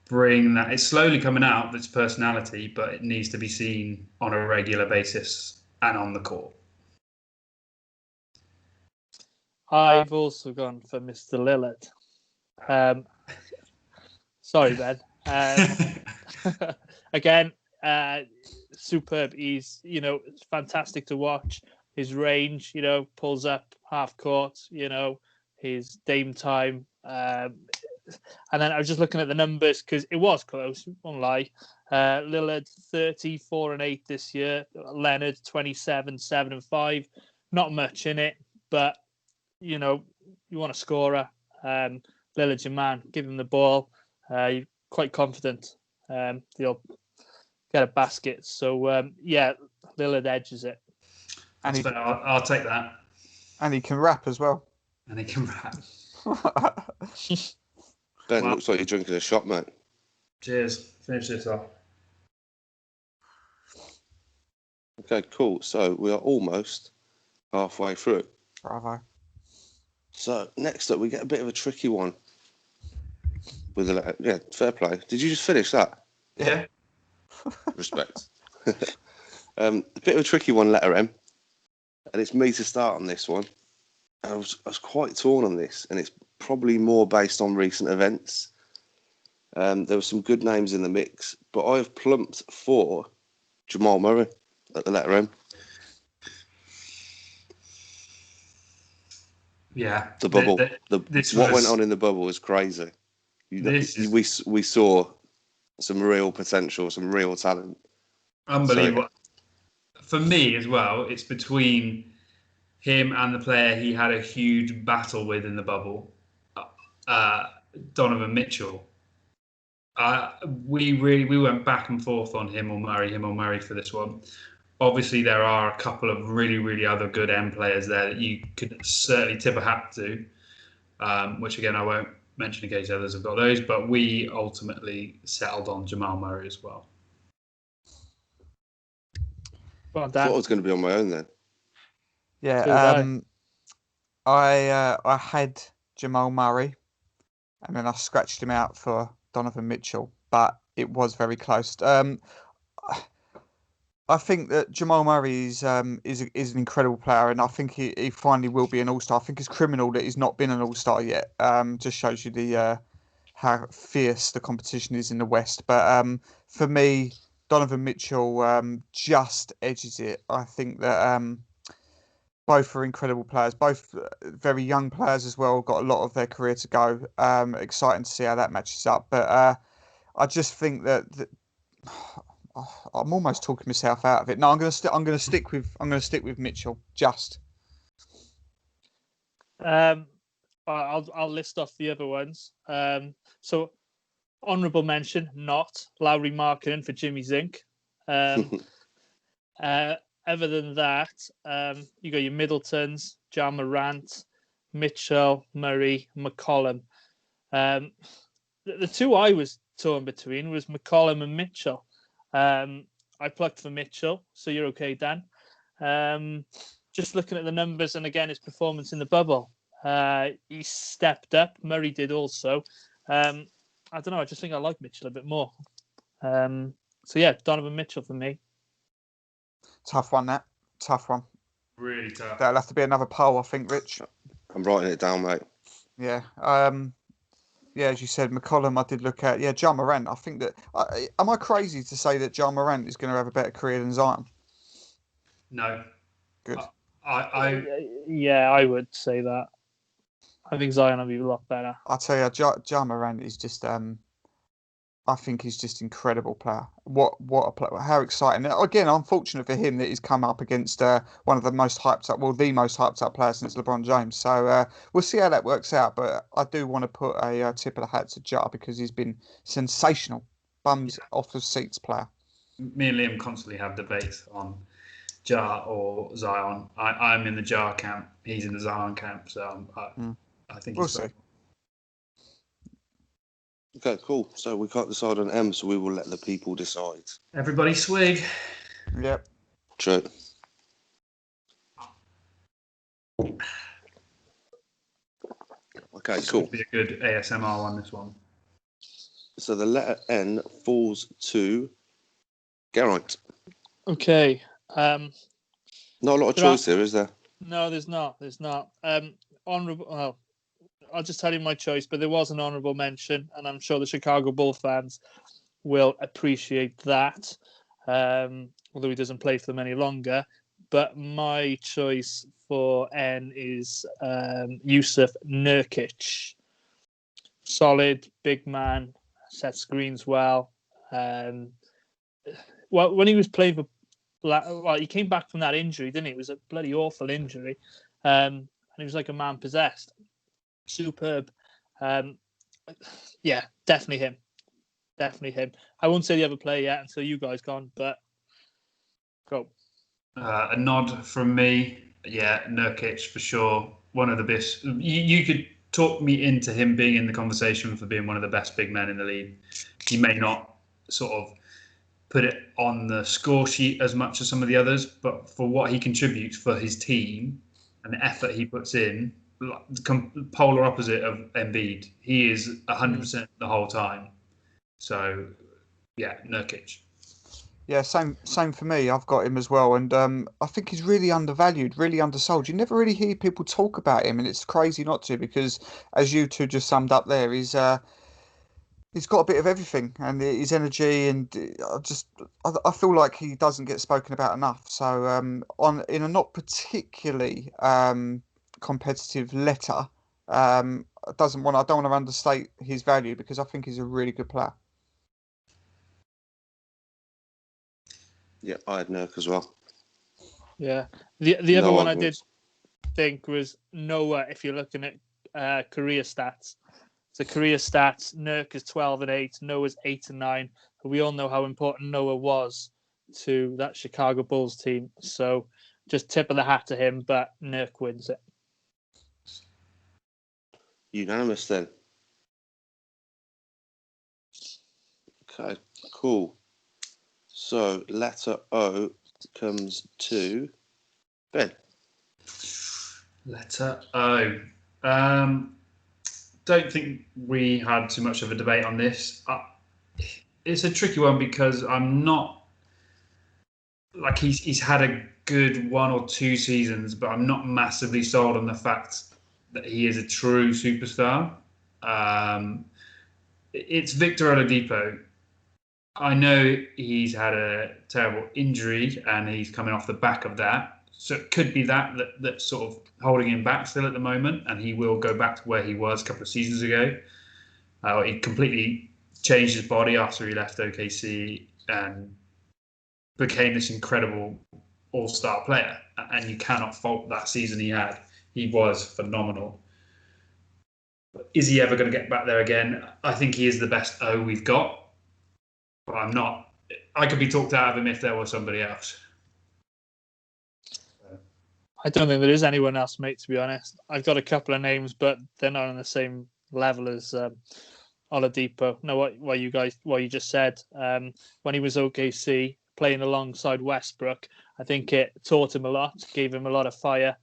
bring that. It's slowly coming out, this personality, but it needs to be seen on a regular basis and on the court. I've also gone for Mr. Lillard. Sorry, Ben. Again, superb. He's, it's fantastic to watch. His range, pulls up half court, his Dame time. And then I was just looking at the numbers because it was close, won't lie. Lillard 34-8 this year. Leonard 27, 7-5. Not much in it, but you want a scorer. Lillard's your man. Give him the ball. You're quite confident he'll get a basket. So Lillard edges it. And I'll take that. And he can rap as well. And he can rap. Ben, looks like you're drinking a shot, mate. Cheers. Finish this off. Okay, cool. So we are almost halfway through. Bravo. So next up, we get a bit of a tricky one. With fair play. Did you just finish that? Yeah. Respect. A bit of a tricky one, letter M. And it's me to start on this one. I was quite torn on this, and it's probably more based on recent events. There were some good names in the mix, but I've plumped for Jamal Murray at the letter M. Yeah, The bubble. this What was went on in the bubble was crazy. this is We saw some real potential, some real talent. unbelievable. For me as well, it's between him and the player he had a huge battle with in the bubble, Donovan Mitchell. We went back and forth on him or Murray for this one. Obviously, there are a couple of really other good end players there that you could certainly tip a hat to, which again I won't mention in case others have got those, but we ultimately settled on Jamal Murray as well. Well I thought I was going to be on my own then. Yeah, I had Jamal Murray, and then I scratched him out for Donovan Mitchell, but it was very close. I think that Jamal Murray is an incredible player, and I think he finally will be an all-star. I think it's criminal that he's not been an all-star yet. Just shows you the how fierce the competition is in the West. But for me, Donovan Mitchell just edges it. I think that both are incredible players, both very young players as well. Got a lot of their career to go. Exciting to see how that matches up. But I just think that I'm almost talking myself out of it. No, I'm going to stick with Mitchell. Just. I'll list off the other ones. So honourable mention, not Lowry Markkinen for Jimmy Zink. Other than that, you got your Middletons, Ja Morant, Mitchell, Murray, McCollum. The two I was torn between was McCollum and Mitchell. I plucked for Mitchell, so you're okay, Dan. Just looking at the numbers and again his performance in the bubble, he stepped up. Murray did also. I don't know. I just think I like Mitchell a bit more. So yeah, Donovan Mitchell for me. Tough one, that. Tough one. Really tough. That'll have to be another poll, I think, Rich. I'm writing it down, mate. Yeah. Yeah, as you said, McCollum, I did look at. Yeah, Ja Morant. I think that. Am I crazy to say that Ja Morant is going to have a better career than Zion? No. Good. Yeah, I would say that. I think Zion will be a lot better. I'll tell you, Ja Morant is just. I think he's just incredible player. What a player! How exciting! Again, unfortunate for him that he's come up against one of the most hyped up, the most hyped up player since LeBron James. So we'll see how that works out. But I do want to put a tip of the hat to Ja because he's been sensational, bums off the seats player. Me and Liam constantly have debates on Ja or Zion. I'm in the Ja camp. He's in the Zion camp. So I think we'll see. Okay, cool. So we can't decide on M, so we will let the people decide. Everybody swig. Yep. True. Okay, This cool. would be a good ASMR on this one. So the letter N falls to Geraint. Okay. Not a lot of choice here, is there? No, there's not. Honourable. Well, I'll just tell you my choice, but there was an honourable mention, and I'm sure the Chicago Bull fans will appreciate that, although he doesn't play for them any longer. But my choice for N is Jusuf Nurkic. Solid, big man, sets screens well. Well, when he was playing for... Well, he came back from that injury, didn't he? It was a bloody awful injury. And he was like a man possessed. Superb. Yeah, definitely him. I won't say the other player yet until you guys gone, but go. A nod from me. Yeah, Nurkic for sure. One of the best. You could talk me into him being in the conversation for being one of the best big men in the league. He may not sort of put it on the score sheet as much as some of the others, but for what he contributes for his team and the effort he puts in, the polar opposite of Embiid. He is 100% the whole time. So, yeah, Nurkic. Yeah, same for me. I've got him as well, and I think he's really undervalued, really undersold. You never really hear people talk about him, and it's crazy not to because, as you two just summed up there, he's got a bit of everything, and his energy, and I feel like he doesn't get spoken about enough. So in a not particularly competitive letter, I don't want to understate his value because I think he's a really good player. Yeah, I had Nurk as well. Yeah. The other one I did think was Noah, if you're looking at career stats. So career stats, Nurk is 12-8, Noah's 8-9. We all know how important Noah was to that Chicago Bulls team. So just tip of the hat to him, but Nurk wins it. Unanimous then. Okay, cool. So letter O comes to Ben. Letter O. Don't think we had too much of a debate on this. It's a tricky one because I'm not like he's had a good 1 or 2 seasons, but I'm not massively sold on the fact that he is a true superstar. It's Victor Oladipo. I know he's had a terrible injury and he's coming off the back of that. So it could be that's sort of holding him back still at the moment, and he will go back to where he was a couple of seasons ago. He completely changed his body after he left OKC and became this incredible all-star player. And you cannot fault that season he had. He was phenomenal. But is he ever going to get back there again? I think he is the best O we've got. But I'm not. I could be talked out of him if there was somebody else. I don't think there is anyone else, mate, to be honest. I've got a couple of names, but they're not on the same level as Oladipo. No, what you just said. When he was OKC, playing alongside Westbrook, I think it taught him a lot, gave him a lot of fire,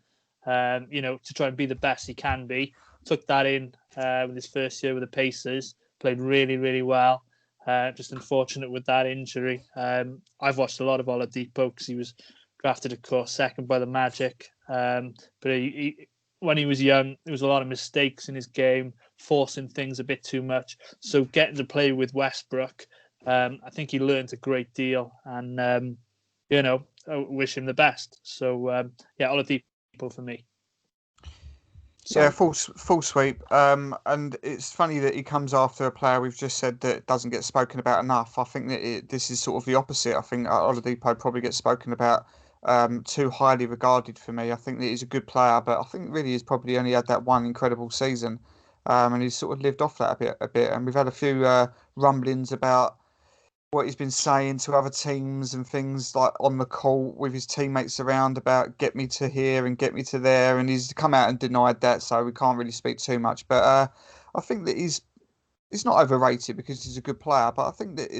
to try and be the best he can be. Took that in with his first year with the Pacers, played really, really well. Just unfortunate with that injury. I've watched a lot of Oladipo because he was drafted, of course, second by the Magic. But when he was young, there was a lot of mistakes in his game, forcing things a bit too much. So getting to play with Westbrook, I think he learned a great deal. And, I wish him the best. So, Oladipo for me. So. Yeah, full sweep. And it's funny that he comes after a player we've just said that doesn't get spoken about enough. I think that this is sort of the opposite. I think Oladipo probably gets spoken about too highly regarded for me. I think that he's a good player, but I think really he's probably only had that one incredible season, and he's sort of lived off that a bit. And we've had a few rumblings about what he's been saying to other teams and things like on the court with his teammates around about get me to here and get me to there, and he's come out and denied that, so we can't really speak too much. But I think that he's not overrated because he's a good player, but I think that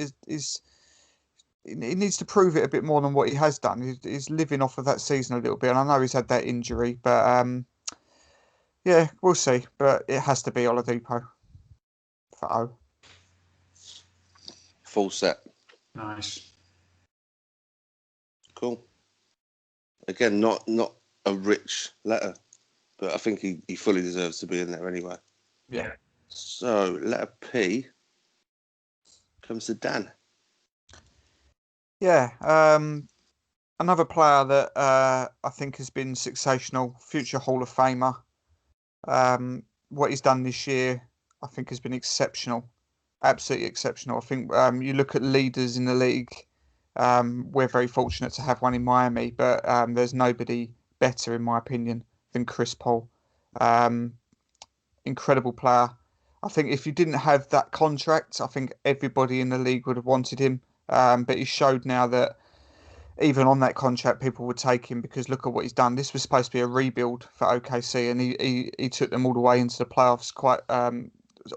he needs to prove it a bit more than what he has done. He's living off of that season a little bit, and I know he's had that injury, but yeah, we'll see. But it has to be Oladipo for O. Full set. Nice. Cool. Again, not a rich letter, but I think he fully deserves to be in there anyway. Yeah. So letter P comes to Dan. Yeah, another player that I think has been sensational, future Hall of Famer. What he's done this year, I think, has been exceptional, absolutely exceptional. I think you look at leaders in the league. We're very fortunate to have one in Miami, but there's nobody better, in my opinion, than Chris Paul. Incredible player. I think if you didn't have that contract, I think everybody in the league would have wanted him. But he showed now that even on that contract, people would take him because look at what he's done. This was supposed to be a rebuild for OKC, and he took them all the way into the playoffs quite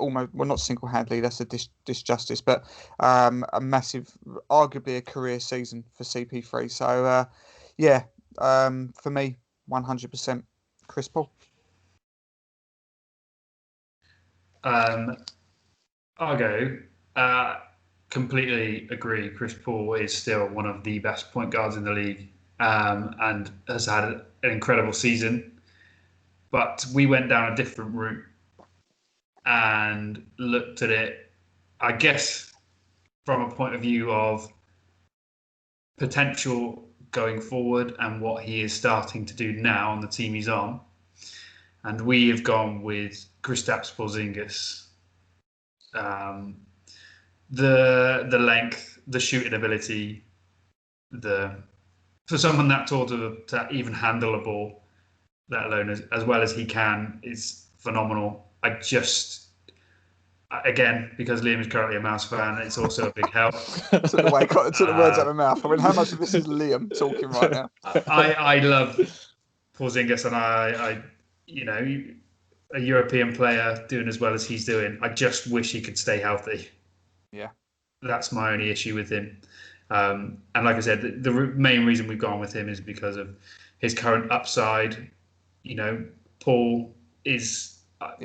almost, well, not single-handedly, that's a disjustice, but a massive, arguably a career season for CP3. So, for me, 100% Chris Paul. I'll go. Completely agree. Chris Paul is still one of the best point guards in the league, and has had an incredible season. But we went down a different route and looked at it, I guess, from a point of view of potential going forward and what he is starting to do now on the team he's on. and we have gone with Kristaps Porzingis. The length, the shooting ability, for someone that tall to even handle a ball, let alone as well as he can, is phenomenal. Again, because Liam is currently a Mouse fan, it's also a big help. Took the words out of my mouth. I mean, how much of this is Liam talking right now? I love Porzingis, and I a European player doing as well as he's doing. I just wish he could stay healthy. Yeah, that's my only issue with him. And like I said, the main reason we've gone with him is because of his current upside. Paul is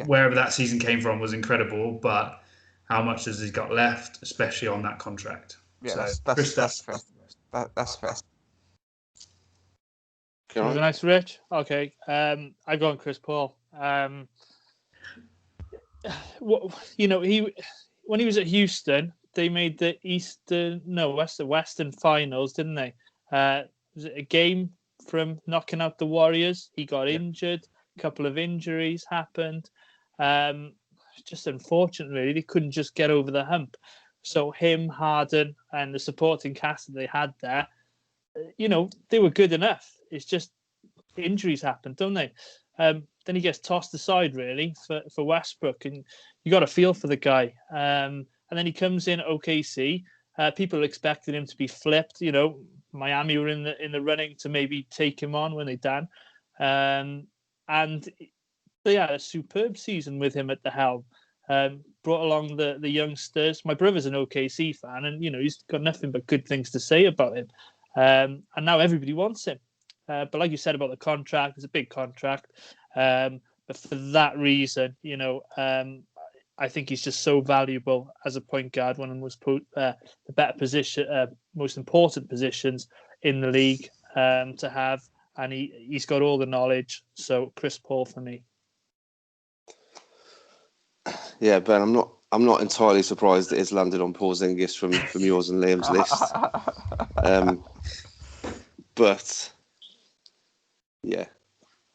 wherever that season came from was incredible, but how much has he got left, especially on that contract? Yeah, that's fair. That's fair. Nice, Rich. Okay, I've gone Chris Paul. When he was at Houston, they made the Western Finals, didn't they? Was it a game from knocking out the Warriors? He got injured. A couple of injuries happened. Just unfortunate, really. They couldn't just get over the hump. So him, Harden, and the supporting cast that they had there, they were good enough. It's just injuries happen, don't they? Then he gets tossed aside, really, for Westbrook, and you got a feel for the guy. And then he comes in Okc. People expected him to be flipped. Miami were in the running to maybe take him on when they done. And they had a superb season with him at the helm. Brought along the youngsters. My brother's an OKC fan, and he's got nothing but good things to say about him. And now everybody wants him. But like you said about the contract, it's a big contract. But for that reason, I think he's just so valuable as a point guard, one of the most the better position, most important positions in the league to have, and he's got all the knowledge. So Chris Paul for me. Yeah, Ben, I'm not entirely surprised that it's landed on Porzingis from yours and Liam's list. But yeah,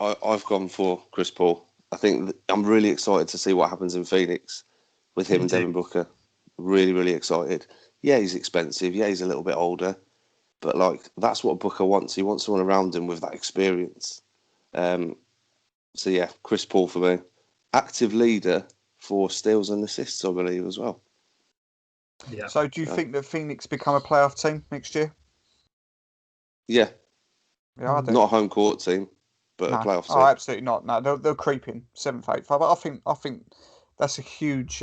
I've gone for Chris Paul. I think I'm really excited to see what happens in Phoenix with him and Devin Booker. Really, really excited. Yeah, he's expensive. Yeah, he's a little bit older. But that's what Booker wants. He wants someone around him with that experience. So yeah, Chris Paul for me. Active leader for steals and assists, I believe, as well. Yeah. So do you think that Phoenix become a playoff team next year? Yeah. Yeah, I do. Not a home court team, but a playoff team. Oh, absolutely not. No, they'll creep in 7th, 8th. But I think that's a huge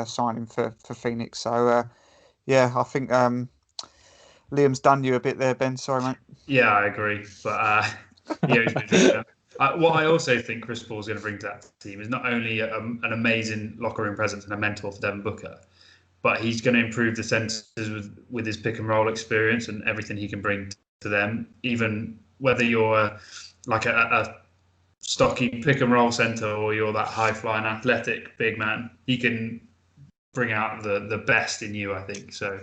signing for Phoenix. So yeah, I think Liam's done you a bit there, Ben. Sorry, mate. Yeah, I agree. But what I also think Chris Paul's going to bring to that team is not only an amazing locker room presence and a mentor for Devin Booker, but he's going to improve the centers with his pick and roll experience and everything he can bring to them. Even whether you're like a stocky pick and roll center or you're that high flying athletic big man, he can bring out the best in you, I think. So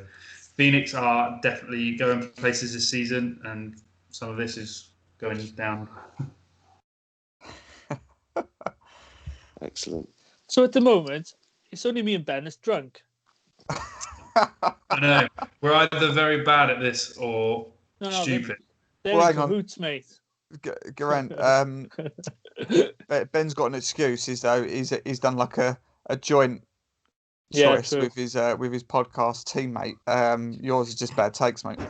Phoenix are definitely going places this season, and some of this is going down. Excellent. So at the moment, it's only me and Ben that's drunk. I know. We're either very bad at this or stupid. They're in cahoots, mate. Garant, Ben's got an excuse. He's done like a joint choice with his podcast teammate. Yours is just bad takes, mate.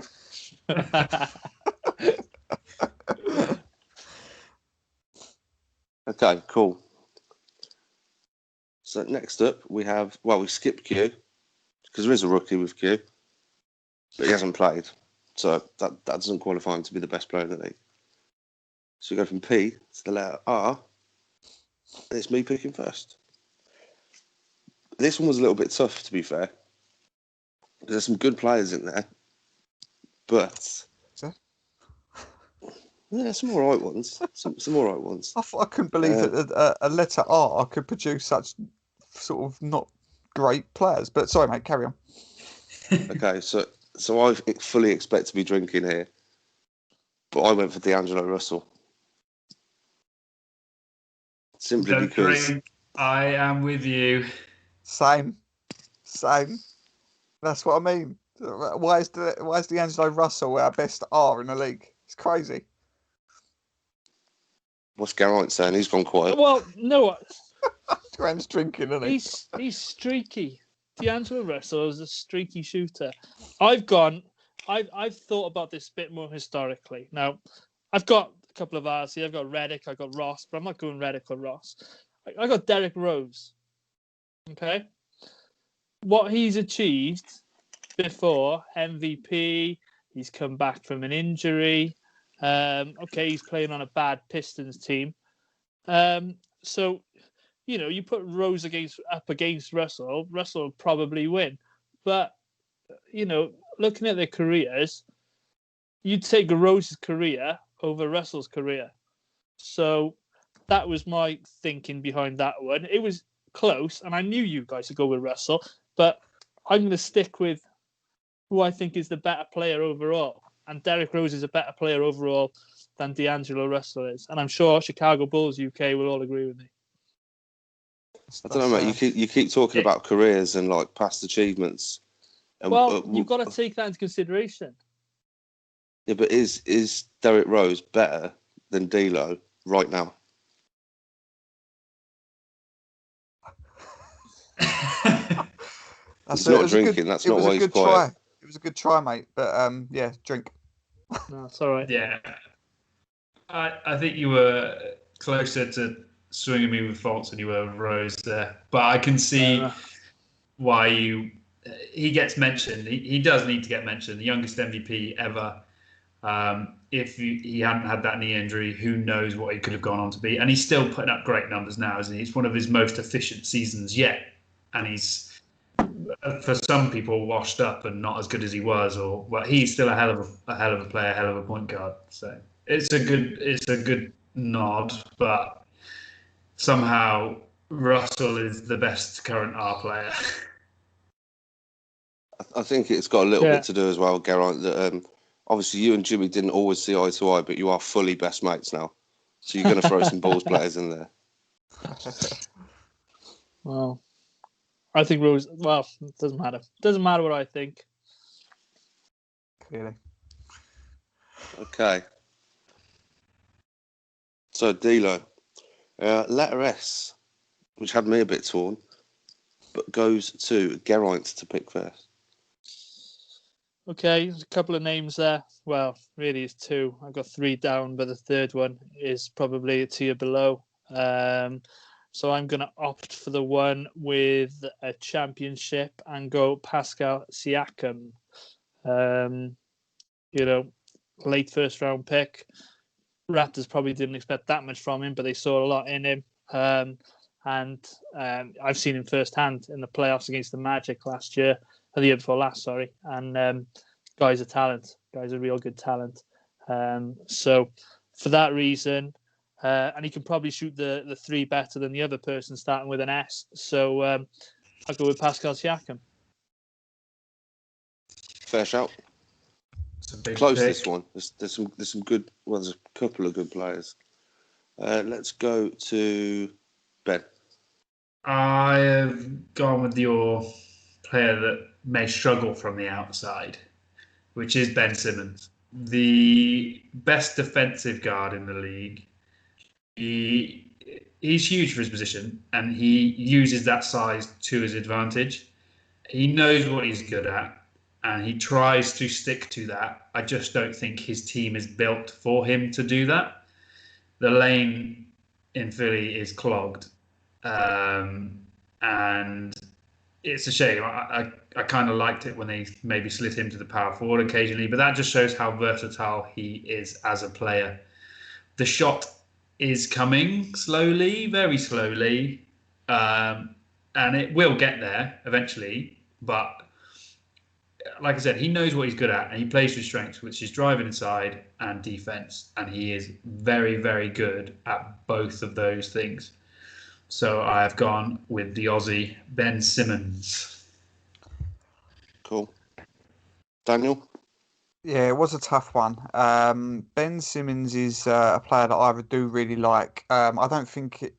Okay, cool. So next up we skip Q because there is a rookie with Q, but he hasn't played, so that doesn't qualify him to be the best player in the league. So we go from P to the letter R, and it's me picking first. This one was a little bit tough, to be fair. There's some good players in there, but yeah, some all right ones. Some all right ones. I couldn't believe that a letter R could produce such sort of not great players. But sorry, mate, carry on. Okay, so I fully expect to be drinking here, but I went for D'Angelo Russell. simply Don't because drink. I am with you. Same. That's what I mean. Why is D'Angelo Russell our best R in the league? It's crazy. what's Geraint saying? He's gone quiet. Well, no, Grant's drinking, isn't he? he's streaky. D'Angelo Russell is a streaky shooter. I've thought about this a bit more historically. Now, I've got a couple of R's here. I've got Redick, I've got Ross, but I'm not going Redick or Ross. I got Derrick Rose. Okay, what he's achieved before MVP, he's come back from an injury. Okay, he's playing on a bad Pistons team. So, you put Rose up against Russell, Russell will probably win. But, looking at their careers, you'd take Rose's career over Russell's career. So that was my thinking behind that one. It was close, and I knew you guys would go with Russell, but I'm going to stick with who I think is the better player overall. And Derrick Rose is a better player overall than D'Angelo Russell is. And I'm sure Chicago Bulls UK will all agree with me. I don't know, mate. You keep talking about careers and like past achievements. And, well, you've got to take that into consideration. Yeah, but is Derrick Rose better than D'Lo right now? He's not drinking. That's not why he's quiet. It was a good try, mate. But yeah, drink. No, it's all right. Yeah. I think you were closer to swinging me with faults than you were with Rose there. But I can see why he gets mentioned. He does need to get mentioned. The youngest MVP ever. If he hadn't had that knee injury, who knows what he could have gone on to be. And he's still putting up great numbers now, isn't he? It's one of his most efficient seasons yet. And he's, for some people, washed up and not as good as he was. But he's still a hell of a player, a hell of a point guard. So it's a good nod, but somehow Russell is the best current R player. I think it's got a little bit to do as well, Geraint, that obviously you and Jimmy didn't always see eye to eye, but you are fully best mates now. So you're going to throw some Bulls players in there. Well, I think Rose, well, it doesn't matter. It doesn't matter what I think. Clearly. Okay. So, D'Lo. Letter S, which had me a bit torn, but goes to Geraint to pick first. Okay, there's a couple of names there. Well, really, it's two. I've got three down, but the third one is probably a tier below. So I'm going to opt for the one with a championship and go Pascal Siakam. Late first round pick. Raptors probably didn't expect that much from him, but they saw a lot in him. And I've seen him firsthand in the playoffs against the Magic last year, or the year before last, sorry. And guy's a talent. Guy's a real good talent. So for that reason, and he can probably shoot the three better than the other person starting with an S. So I'll go with Pascal Siakam. Fair shout. Close pick. this one. There's some good. Well, there's a couple of good players. Let's go to Ben. I have gone with your player that may struggle from the outside, which is Ben Simmons, the best defensive guard in the league. He's huge for his position, and he uses that size to his advantage. He knows what he's good at, and he tries to stick to that. I just don't think his team is built for him to do that. The lane in Philly is clogged, and it's a shame. I kind of liked it when they maybe slid him to the power forward occasionally, but that just shows how versatile he is as a player. The shot is coming slowly, very slowly, and it will get there eventually. But like I said, he knows what he's good at, and he plays to his strengths, which is driving inside and defense, and he is very, very good at both of those things. So I have gone with the Aussie Ben Simmons. Cool. Daniel? Yeah, it was a tough one. Ben Simmons is a player that I do really like. I don't think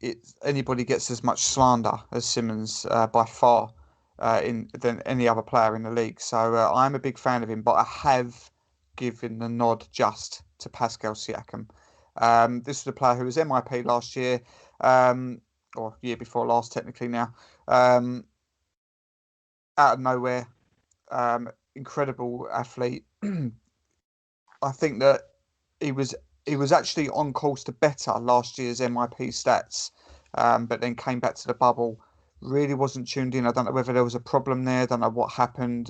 anybody gets as much slander as Simmons by far than any other player in the league. So I'm a big fan of him, but I have given the nod just to Pascal Siakam. This was a player who was MIP last year, or year before last, technically now. Out of nowhere, incredible athlete. I think that he was he was actually on course to better last year's MIP stats, but then came back to the bubble. Really wasn't tuned in. I don't know whether there was a problem there. I don't know what happened.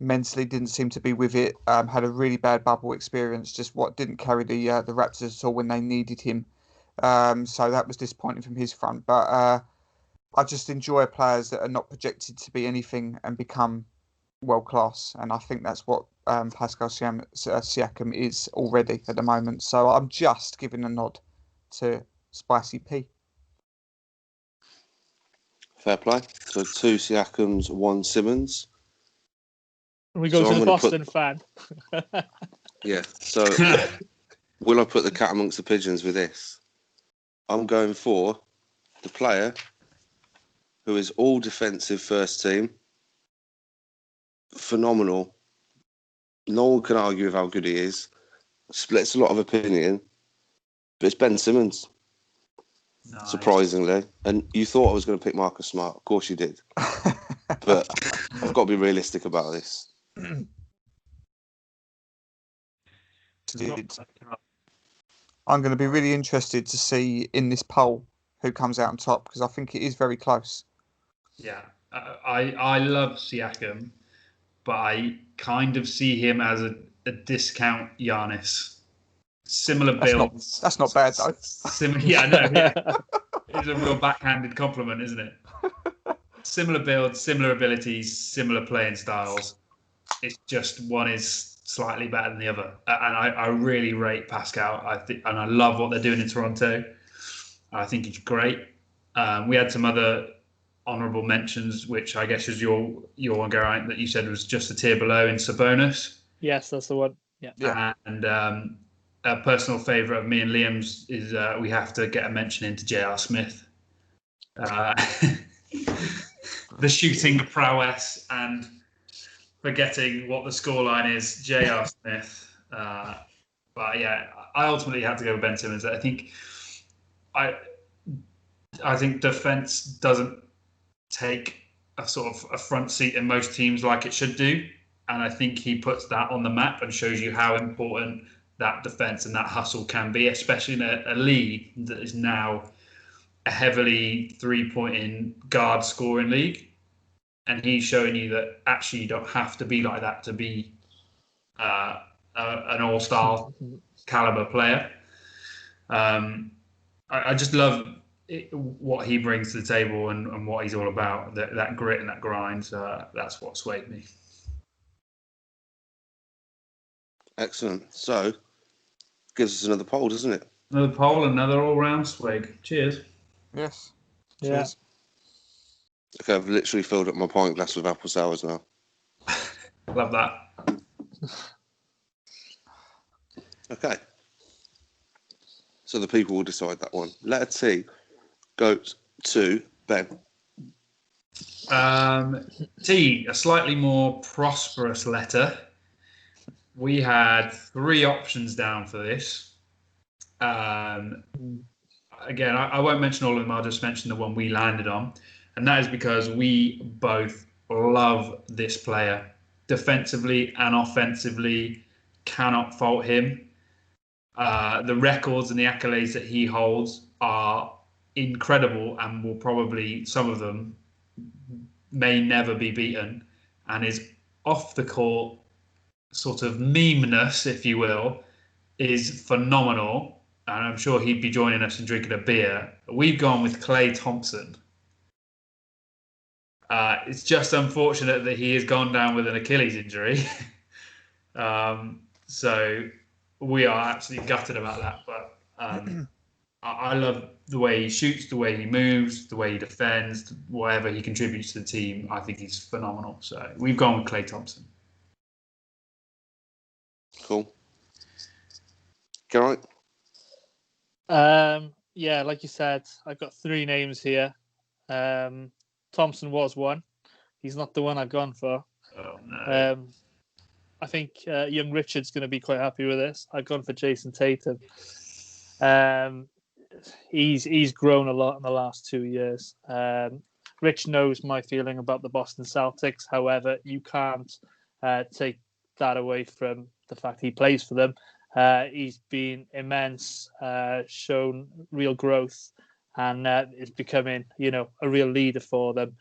Mentally didn't seem to be with it. Had a really bad bubble experience. Just what didn't carry the Raptors at all when they needed him. So that was disappointing from his front. But I just enjoy players that are not projected to be anything and become world class, and I think that's what Pascal Siakam is already at the moment. So I'm just giving a nod to Spicy P. Fair play. So 2 Siakams, 1 Simmons. We go So to the Boston fan. Yeah. So will I put the cat amongst the pigeons with this? I'm going for the player who is all defensive first team. Phenomenal. No one can argue with how good he is. Splits a lot of opinion. But it's Ben Simmons, Nice. surprisingly. And you thought I was going to pick Marcus Smart. Of course you did. But I've got to be realistic about this. I'm going to be really interested to see in this poll who comes out on top, because I think it is very close. Yeah, I love Siakam, but I kind of see him as a discount Giannis. Similar build. That's not bad though. Yeah, I know. Yeah. It's a real backhanded compliment, isn't it? Similar build, similar abilities, similar playing styles. It's just one is slightly better than the other, and I really rate Pascal. I think, and I love what they're doing in Toronto. I think it's great. We had some other honourable mentions, which I guess is your one, Geraint, that you said was just a tier below in Sabonis. Yes, that's the one. Yeah. And a personal favourite of me and Liam's is we have to get a mention into J.R. Smith. The shooting prowess and forgetting what the scoreline is, J.R. Smith. But yeah, I ultimately had to go with Ben Simmons. I think defense doesn't take a sort of a front seat in most teams like it should do, and I think he puts that on the map and shows you how important that defense and that hustle can be, especially in a league that is now a heavily three-pointing guard scoring league. And he's showing you that actually you don't have to be like that to be an all-star caliber player. I just love what he brings to the table and what he's all about, that grit and that grind. So that's what swayed me. Excellent. So, gives us another poll, doesn't it? Another poll, another all-round swig. Cheers. Yes. Yeah. Cheers. Okay, I've literally filled up my pint glass with apple sours now. Love that. Okay. So the people will decide that one. Letter T goes to Ben. T, a slightly more prosperous letter. We had 3 options down for this. Again, I won't mention all of them. I'll just mention the one we landed on. And that is because we both love this player. Defensively and offensively, cannot fault him. The records and the accolades that he holds are incredible and will probably, some of them, may never be beaten. And his off the court sort of memeness, if you will, is phenomenal. And I'm sure he'd be joining us and drinking a beer. We've gone with Klay Thompson. It's just unfortunate that he has gone down with an Achilles injury. So we are absolutely gutted about that. But I love the way he shoots, the way he moves, the way he defends, whatever he contributes to the team. I think he's phenomenal. So we've gone with Klay Thompson. Cool. Geraint? Yeah, like you said, I've got 3 names here. Thompson was one. He's not the one I've gone for. Oh, no. I think young Richard's going to be quite happy with this. I've gone for Jason Tatum. He's grown a lot in the last 2 years. Rich knows my feeling about the Boston Celtics. However, you can't take that away from the fact he plays for them. He's been immense, shown real growth, and is becoming, a real leader for them.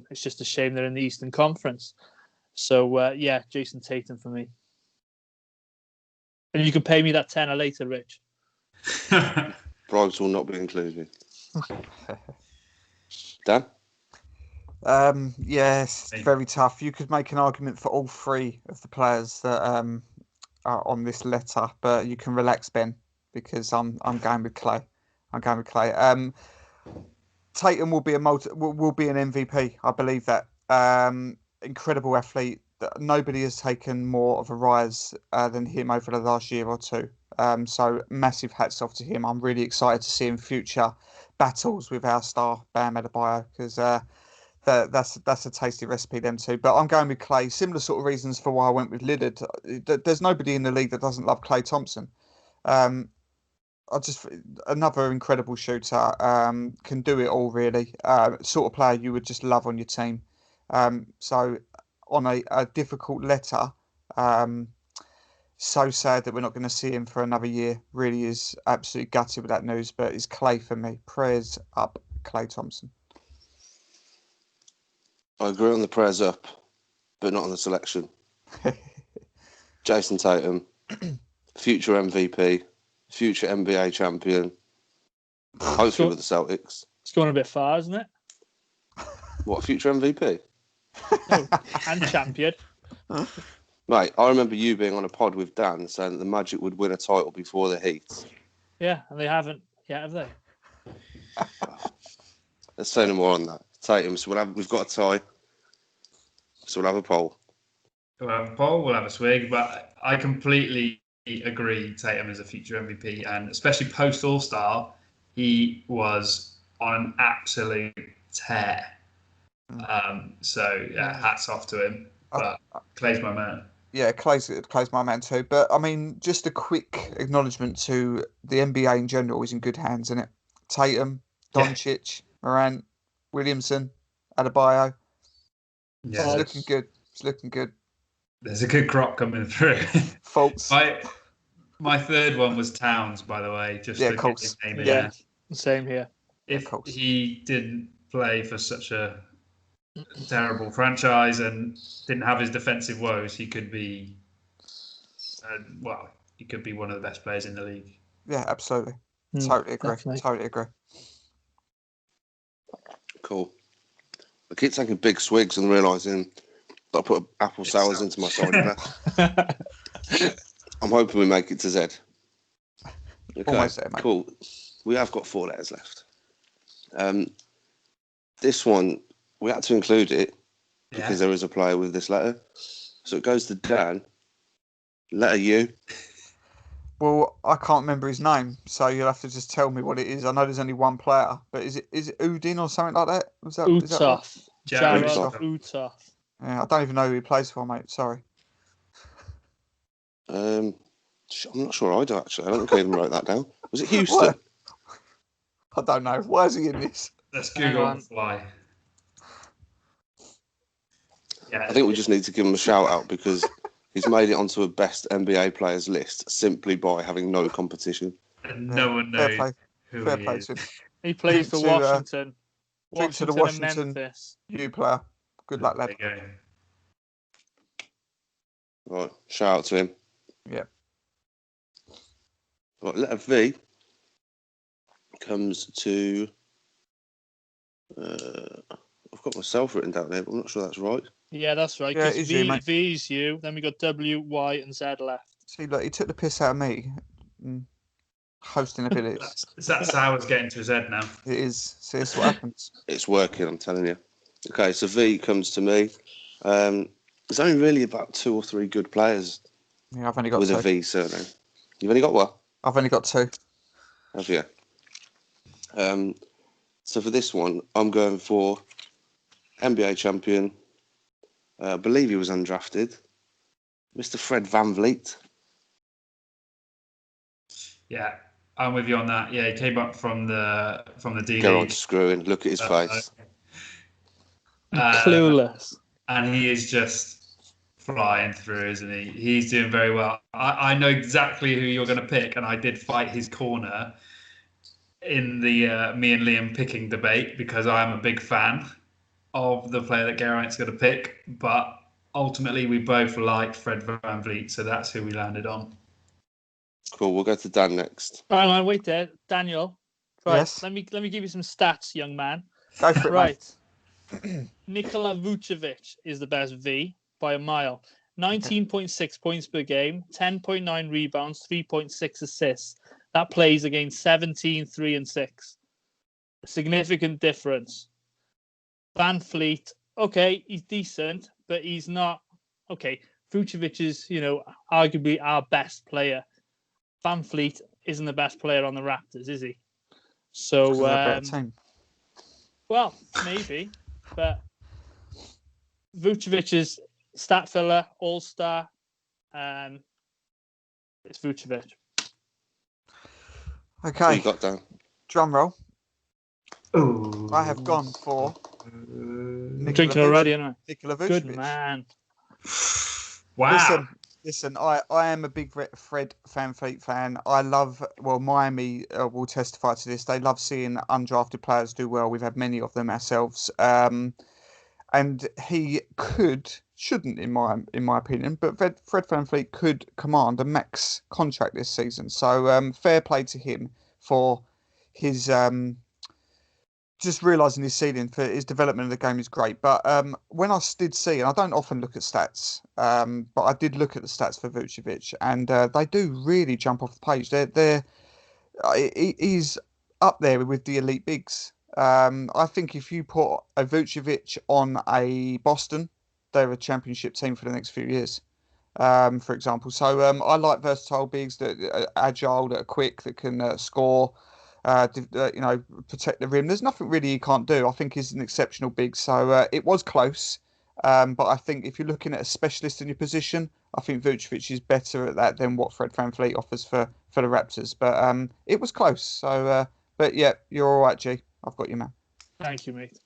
It's just a shame they're in the Eastern Conference. So, Jason Tatum for me. And you can pay me that tenner later, Rich. Bribes will not be included. Dan? Yes, it's very tough. You could make an argument for all 3 of the players that are on this letter, but you can relax, Ben, because I'm going with Clay. Tatum will be will be an MVP. I believe that. Incredible athlete. Nobody has taken more of a rise than him over the last year or 2. So massive hats off to him. I'm really excited to see him future battles with our star Bam Adebayo, because that's a tasty recipe, them two. But I'm going with Clay. Similar sort of reasons for why I went with Lillard. There's nobody in the league that doesn't love Clay Thompson. Another incredible shooter. Can do it all, really. Sort of player you would just love on your team. So on a difficult letter, so sad that we're not going to see him for another year. Really is absolutely gutted with that news, but it's Clay for me. Prayers up, Clay Thompson. I agree on the prayers up, but not on the selection. Jason Tatum, future MVP, future NBA champion, hopefully with the Celtics. It's going a bit far, isn't it? What, future MVP? No, and champion. Mate, I remember you being on a pod with Dan saying that the Magic would win a title before the Heat. Yeah, and they haven't yet, have they? Let's say no more on that. Tatum, so we've got a tie. So we'll have a poll. We'll have a poll, we'll have a swig, but I completely agree Tatum is a future MVP, and especially post All-Star, he was on an absolute tear. Hats off to him. But Clay's my man. Yeah, Clay's my man too. But I mean, just a quick acknowledgement to the NBA in general is in good hands, isn't it? Tatum, Doncic, Morant, Williamson, Adebayo. Yeah, It's looking good. It's looking good. There's a good crop coming through. Faults. My third one was Towns, by the way. Just yeah, to get his name in Yeah, there. same here. If he didn't play for such a terrible franchise and didn't have his defensive woes, he could be, he could be one of the best players in the league. Yeah, absolutely. Totally agree. Definitely. Totally agree. Cool. I keep taking big swigs and realising that I put apple sours into my cider glass. I'm hoping we make it to Z. Okay, almost there, mate. Cool. We have got 4 letters left. This one, we had to include it because there is a player with this letter. So it goes to Dan. Letter U. Well, I can't remember his name, so you'll have to just tell me what it is. I know there's only one player, but is it Udin or something like that? Is that right? Jared Uthoff. Uthoff. Yeah, I don't even know who he plays for, mate. Sorry. I'm not sure I do, actually. I don't think I even wrote that down. Was it Houston? What? I don't know. Why is he in this? Let's Google on the fly. Yeah, I think we just need to give him a shout out because he's made it onto a best NBA players list simply by having no competition. And no one knows who he is. He plays for Washington. Drink to the Washington and Washington Memphis. U player. Good luck, lad. There you go. Right, shout out to him. Yeah. Right, letter V comes to. I've got myself written down here, but I'm not sure that's right. Yeah, that's right. Yeah, Because V's you. Then we got W, Y, and Z left. See, look, he took the piss out of me. Hosting abilities. That's how it's getting to his head now. It is. See, this is what happens. It's working, I'm telling you. Okay, so V comes to me. There's only really about 2 or 3 good players Yeah, I've only got with two. a V surname. You've only got what? I've only got two. Have you? So for this one, I'm going for NBA champion. I believe he was undrafted. Mr. Fred VanVleet. Yeah, I'm with you on that. Yeah, he came up from the D Go on, League, screwing. Look at his face. Clueless. And he is just flying through, isn't he? He's doing very well. I know exactly who you're going to pick, and I did fight his corner in the me and Liam picking debate because I am a big fan of the player that Geraint's going to pick, but ultimately we both like Fred VanVleet, so that's who we landed on. Cool. We'll go to Dan next. All right, man, wait there, Daniel. Right, Yes. let me give you some stats, young man. Go for it, Right, Nikola Vucevic is the best V by a mile. 19.6 points per game, 10.9 rebounds, 3.6 assists. That plays against 17, 3 and 6. Significant difference. Van Fleet, okay, he's decent, but he's not okay. Vucevic is, arguably our best player. Van Fleet isn't the best player on the Raptors, is he? So, they're a better team. well, maybe, but Vucevic is stat filler, all-star. It's Vucevic. Who Okay, you got, Dan? drum roll. Ooh. I have gone for Drinking already, aren't I? Nikola Vucevic. Good man. Wow. Listen, I am a big Fred VanVleet fan. I love, Miami will testify to this. They love seeing undrafted players do well. We've had many of them ourselves. And he shouldn't, in my opinion, but Fred VanVleet could command a max contract this season. So fair play to him for his just realising his ceiling for his development of the game is great. But when I did see, and I don't often look at stats, but I did look at the stats for Vucevic, and they do really jump off the page. He's up there with the elite bigs. I think if you put a Vucevic on a Boston, they're a championship team for the next few years. For example, so I like versatile bigs that are agile, that are quick, that can score. Protect the rim. There's nothing really he can't do. I think he's an exceptional big. So it was close, but I think if you're looking at a specialist in your position, I think Vucevic is better at that than what Fred VanVleet offers for the Raptors. But it was close. So, but yeah, you're all right, G. I've got you, man. Thank you, mate.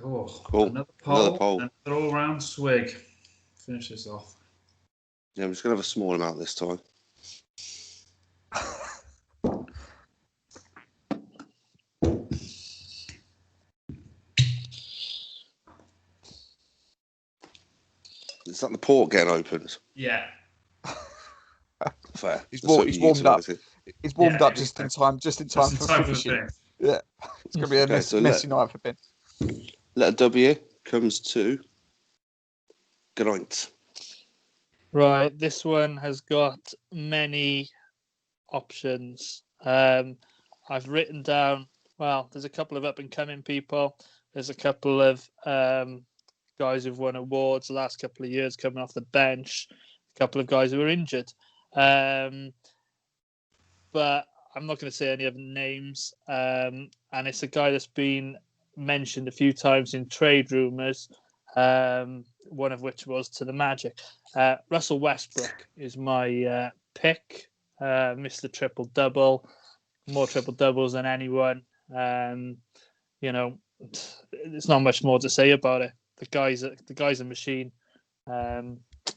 Oh, Cool. Another Another poll. poll. Another all-round swig. Finish this off. Yeah, I'm just going to have a small amount this time. Is that the port getting opened? Yeah. Fair. He's That's what warmed you up. utilise it. It's warmed Yeah, up just in time for finishing. finish. Yeah, it's gonna be a messy night for Ben. Letter W comes to Geraint. Right, this one has got many options. I've written down, there's a couple of up-and-coming people. There's a couple of guys who've won awards the last couple of years coming off the bench. A couple of guys who are injured. But I'm not going to say any other names. And it's a guy that's been mentioned a few times in trade rumours, one of which was to the Magic. Russell Westbrook is my pick. Mr. Triple-Double. More triple-doubles than anyone. There's not much more to say about it. The guy's a machine.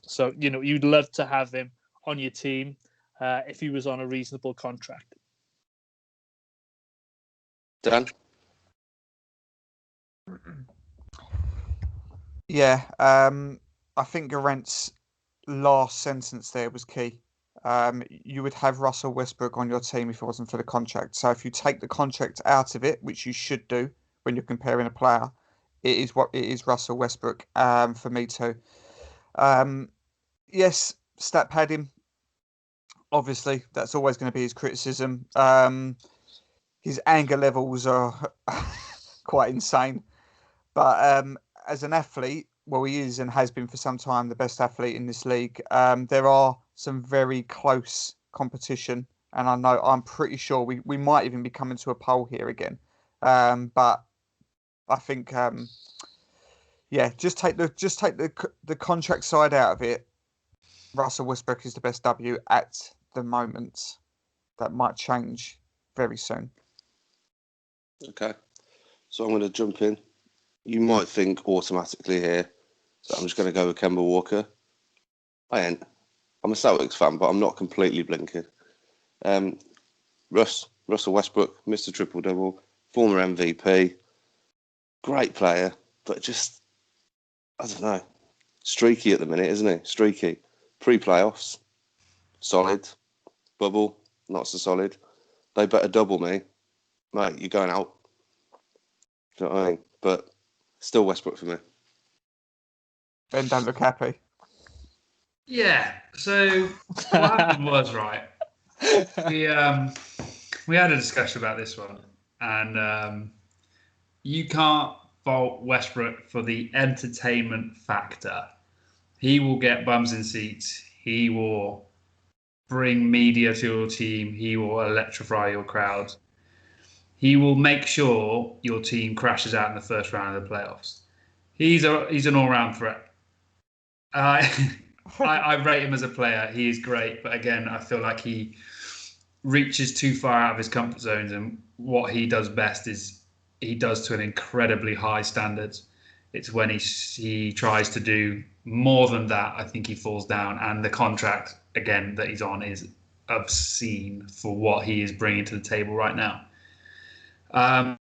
So, you'd love to have him on your team if he was on a reasonable contract. Dan? Yeah, I think Geraint's last sentence there was key. You would have Russell Westbrook on your team if it wasn't for the contract. So if you take the contract out of it, which you should do when you're comparing a player, it is Russell Westbrook for me too. Yes, stat padding. Obviously, that's always going to be his criticism. His anger levels are quite insane. But as an athlete, he is and has been for some time the best athlete in this league. There are some very close competition. And I'm pretty sure we might even be coming to a poll here again. But I think, just take the contract side out of it. Russell Westbrook is the best W at the moment. That might change very soon. Okay. So I'm going to jump in. You might think automatically here that I'm just going to go with Kemba Walker. I ain't. I'm a Celtics fan, but I'm not completely blinking. Russell Westbrook, Mr. Triple-Double, former MVP, great player, but just, I don't know, streaky at the minute, isn't he? Streaky. Pre-playoffs, solid. Bubble, not so solid. They better double me. Mate, you're going out. Do you know what I mean? But still Westbrook for me. Ben, don't look happy. Yeah. So what happened was, right, we had a discussion about this one, and you can't fault Westbrook for the entertainment factor. He will get bums in seats. He will bring media to your team. He will electrify your crowd. He will make sure your team crashes out in the first round of the playoffs. He's an all-round threat. I rate him as a player. He is great, but again, I feel like he reaches too far out of his comfort zones, and what he does best is he does to an incredibly high standard. It's when he tries to do more than that, I think he falls down, and the contract again that he's on is obscene for what he is bringing to the table right now. I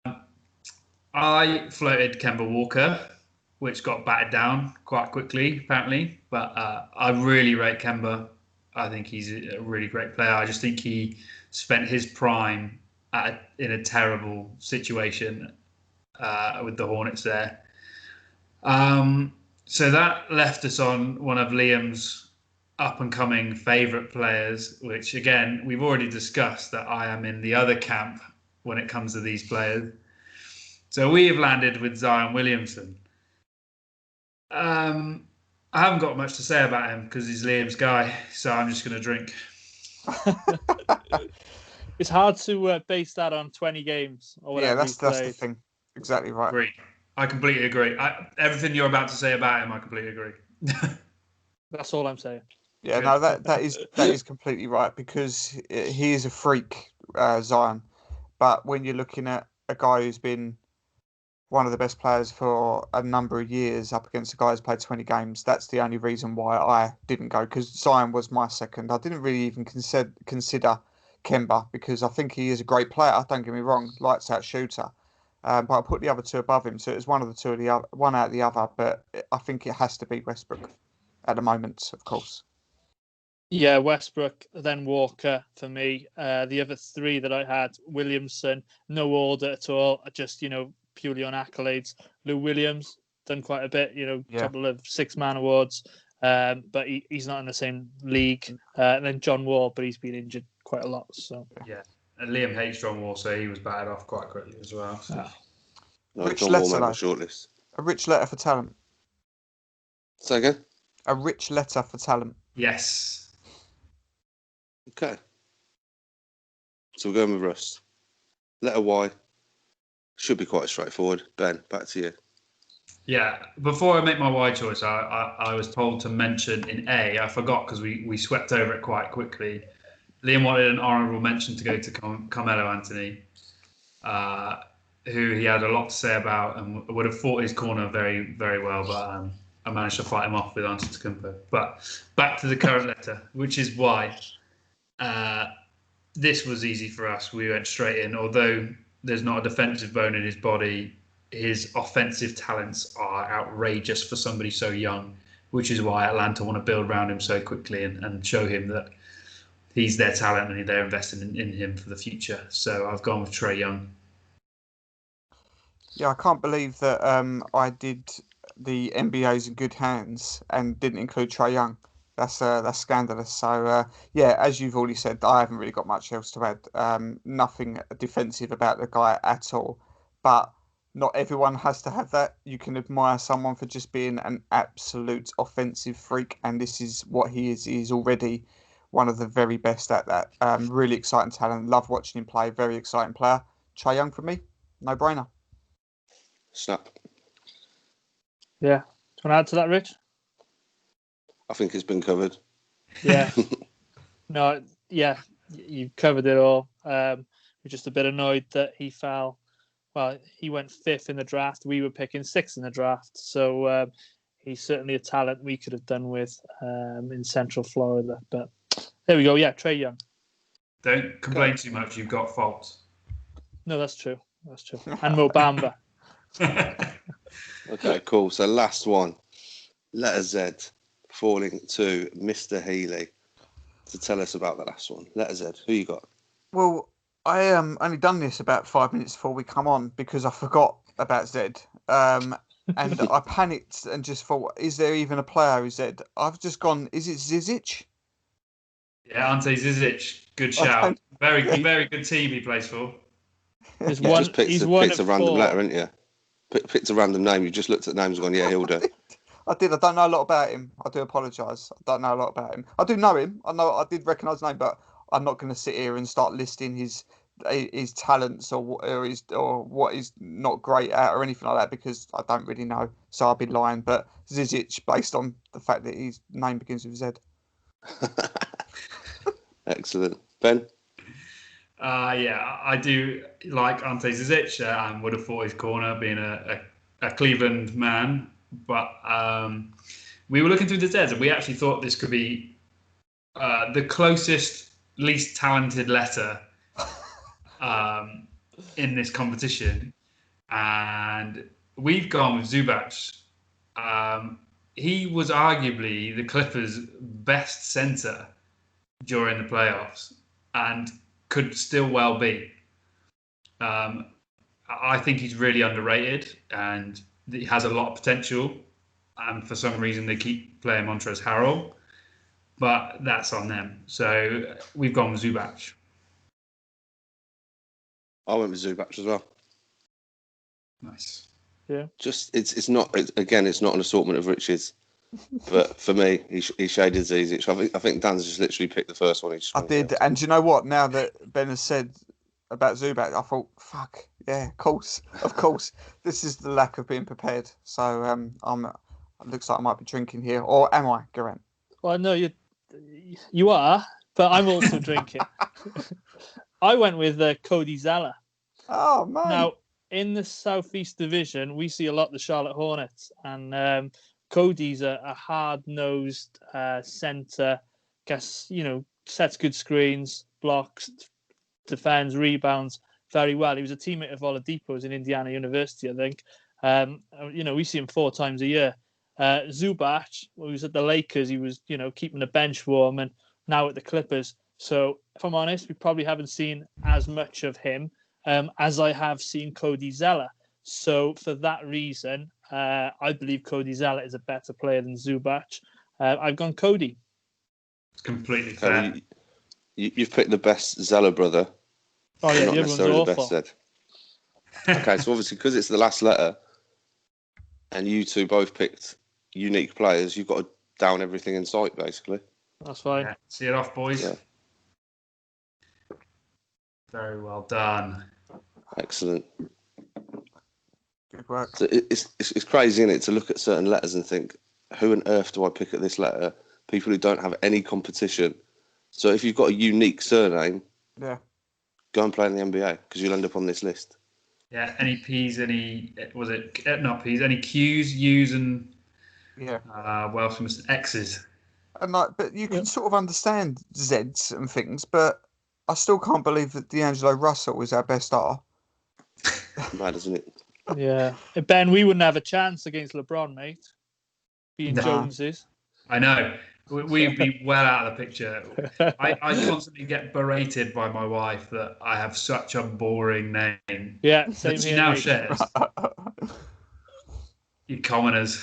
floated Kemba Walker, which got batted down quite quickly, apparently. But I really rate Kemba. I think he's a really great player. I just think he spent his prime in a terrible situation with the Hornets there. So that left us on one of Liam's up-and-coming favourite players, which, again, we've already discussed that I am in the other camp when it comes to these players. So we have landed with Zion Williamson. I haven't got much to say about him because he's Liam's guy, so I'm just going to drink. It's hard to base that on 20 games or whatever. Yeah, that's the thing. Exactly right. Agree. I completely agree. Everything you're about to say about him, I completely agree. That's all I'm saying. Yeah, no, that is completely right, because he is a freak, Zion. But when you're looking at a guy who's been one of the best players for a number of years up against a guy who's played 20 games, that's the only reason why I didn't go, because Zion was my second. I didn't really even consider Kemba, because I think he is a great player, don't get me wrong, lights out shooter. But I put the other two above him, so it was one of the two of the other, one out of the other. But I think it has to be Westbrook at the moment, of course. Yeah, Westbrook, then Walker for me. The other three that I had, Williamson, no order at all, just, purely on accolades. Lou Williams, done quite a bit, a couple of six-man awards, but he's not in the same league. And then John Wall, but he's been injured quite a lot. So yeah, and Liam hates John Wall, so he was batted off quite quickly as well. So. No, Rich John letter, Wall made my though. shortlist. A rich letter for talent. Say again? A rich letter for talent. Yes. Okay. So we're going with Russ. Letter Y. Should be quite straightforward. Ben, back to you. Yeah, before I make my Y choice, I was told to mention in A. I forgot because we swept over it quite quickly. Liam wanted an honourable mention to go to Carmelo Anthony, who he had a lot to say about and would have fought his corner very, very well, but I managed to fight him off with Antetokounmpo. But back to the current letter, which is Y. This was easy for us. We went straight in. Although there's not a defensive bone in his body, his offensive talents are outrageous for somebody so young, which is why Atlanta want to build around him so quickly and show him that he's their talent and they're investing in him for the future. So I've gone with Trae Young. Yeah, I can't believe that I did the NBA's in good hands and didn't include Trae Young. That's scandalous. So yeah, as you've already said, I haven't really got much else to add. Nothing defensive about the guy at all. But not everyone has to have that. You can admire someone for just being an absolute offensive freak, and this is what he is. He is already one of the very best at that. Really exciting talent. Love watching him play. Very exciting player. Trae Young for me, no brainer. Snap. Yeah. Do you want to add to that, Rich? I think it's been covered. Yeah. No, yeah, you covered it all. We're just a bit annoyed that he fell. Well, he went 5th in the draft. We were picking 6th in the draft. So he's certainly a talent we could have done with in Central Florida. But there we go. Yeah, Trae Young. Don't complain too much. You've got faults. No, that's true. That's true. And Mo Bamba. Okay, cool. So last one, letter Z, falling to Mr. Healy to tell us about the last one. Letter Z, who you got? Well, I only done this about 5 minutes before we come on because I forgot about Zed. And I panicked and just thought, is there even a player who's Zed? I've just gone, is it Zizic? Yeah, Ante Zizic. Good shout. Very good team he plays for. He's You just picked a random 4. letter, haven't you? Picked a random name. You just looked at names and gone, yeah, he'll do. I did. I don't know a lot about him. I do apologise. I don't know a lot about him. I do know him. I did recognise his name, but I'm not going to sit here and start listing his talents or what he's not great at or anything like that because I don't really know. So I'll be lying. But Zizic, based on the fact that his name begins with Z. Excellent. Ben? Yeah, I do like Ante Zizic and would have fought his corner being a Cleveland man. But we were looking through the Zeds and we actually thought this could be the closest, least talented letter in this competition. And we've gone with Zubac. He was arguably the Clippers' best center during the playoffs and could still well be. I think he's really underrated and he has a lot of potential. And for some reason, they keep playing Montrezl Harrell. But that's on them. So we've gone with Zubac. I went with Zubac as well. Nice. Yeah. Just it's not an assortment of riches, but for me, he shaded Zizic. I think Dan's just literally picked the first one. I did, and do you know what? Now that Ben has said about Zubac, I thought, fuck yeah, of course. This is the lack of being prepared. So it looks like I might be drinking here, or am I, Geraint? Well, no, you are, but I'm also drinking. I went with Cody Zeller. Oh man! Now in the Southeast Division, we see a lot of the Charlotte Hornets, and Cody's a hard-nosed center. Guess sets good screens, blocks, defends, rebounds very well. He was a teammate of Oladipo's in Indiana University, I think. We see him 4 times a year. Zubac, who was at the Lakers, he was, keeping the bench warm, and now at the Clippers. So, if I'm honest, we probably haven't seen as much of him as I have seen Cody Zeller. So, for that reason, I believe Cody Zeller is a better player than Zubac. I've gone Cody. It's completely fair. You've picked the best Zeller brother. Oh yeah, not the necessarily other the one's best awful. Zed. Okay, so obviously because it's the last letter, and you two both picked unique players, you've got to down everything in sight, basically. That's fine. Yeah. See it off, boys. Yeah. Very well done. Excellent. Good work. So it's crazy, isn't it, to look at certain letters and think, who on earth do I pick at this letter? People who don't have any competition. So if you've got a unique surname, yeah, go and play in the NBA because you'll end up on this list. Yeah, any P's, any not P's, any Q's, U's, and X's. And but you can sort of understand Zeds and things, but I still can't believe that D'Angelo Russell is our best star. Mad, isn't it? Yeah, Ben, we wouldn't have a chance against LeBron, mate. Being Joneses. I know. We'd be well out of the picture. I constantly get berated by my wife that I have such a boring name. Yeah, same she here. now shares. You commoners.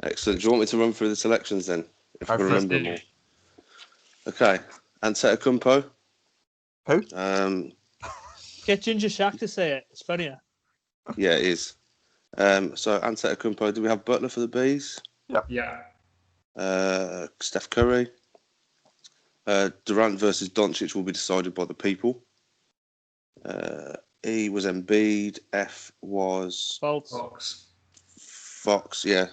Excellent. Do you want me to run through the selections then? If I can remember them all. Okay. Antetokounmpo. Who? Get Ginger Shack to say it. It's funnier. Yeah, it is. So Antetokounmpo. Do we have Butler for the Bees? Yeah. Steph Curry, Durant versus Doncic will be decided by the people. E was Embiid. F was Fox. Yeah.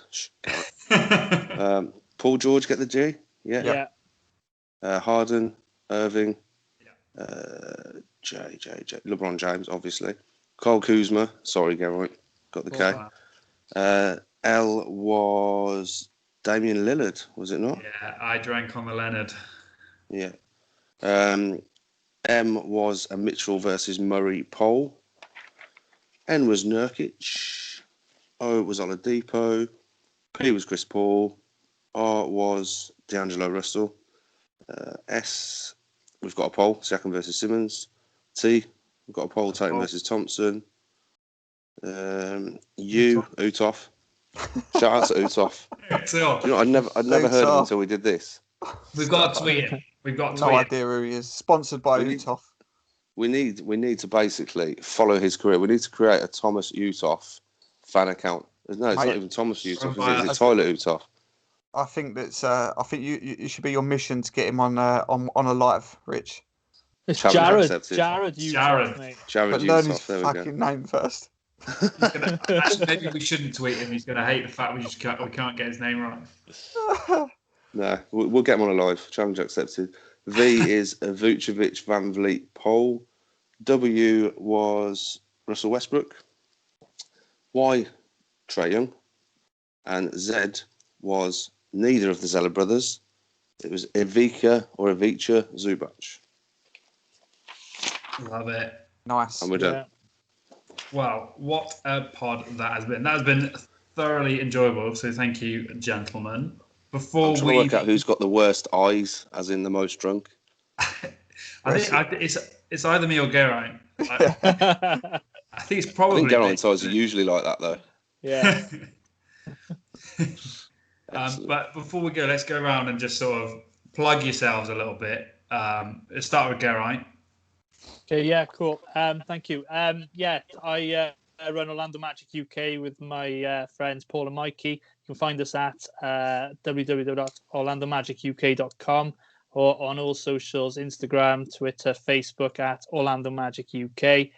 Paul George, get the G. Yeah. Harden, Irving. J. LeBron James, obviously. Kyle Kuzma. Sorry, Geraint. Got the K. L was Damian Lillard, was it not? Yeah, I drank on the Leonard. Yeah. M was a Mitchell versus Murray poll. N was Nurkic. O was Oladipo. P was Chris Paul. R was D'Angelo Russell. S, we've got a poll, Siakam versus Simmons. T, we've got a poll, Tatum versus Thompson. U, Uthoff. Shout out to Uthoff. You know, I'd never heard of him until we did this. We've got to tweet him. No idea who he is. Sponsored by Uthoff. We need to basically follow his career. We need to create a Thomas Uthoff fan account. No, it's not even Thomas Uthoff. Is it Tyler Uthoff? I think that's. I think you should be your mission to get him on a live, Rich. It's Jared. Accepted. Jared Uthoff, mate. Jared but Uthoff. Learn his fucking name first. Actually, maybe we shouldn't tweet him. He's going to hate the fact we can't get his name right. No, we'll get him on a live. Challenge accepted. V is a Vucevic Van Vliet poll. W was Russell Westbrook. Y, Trae Young. And Z was neither of the Zeller brothers. It was Ivica Zubac. Love it. Nice. And we're done. Wow, what a pod that has been. That has been thoroughly enjoyable. So thank you, gentlemen. Before I'm trying to work out who's got the worst eyes, as in the most drunk. I think it's either me or Geraint. I think it's probably. I think Geraint's eyes are usually like that, though. Yeah. But before we go, let's go around and just sort of plug yourselves a little bit. Let's start with Geraint. Okay, yeah, cool. Thank you. I run Orlando Magic UK with my friends Paul and Mikey. You can find us at www.orlandomagic.uk.com or on all socials, Instagram, Twitter, Facebook at Orlando Magic UK.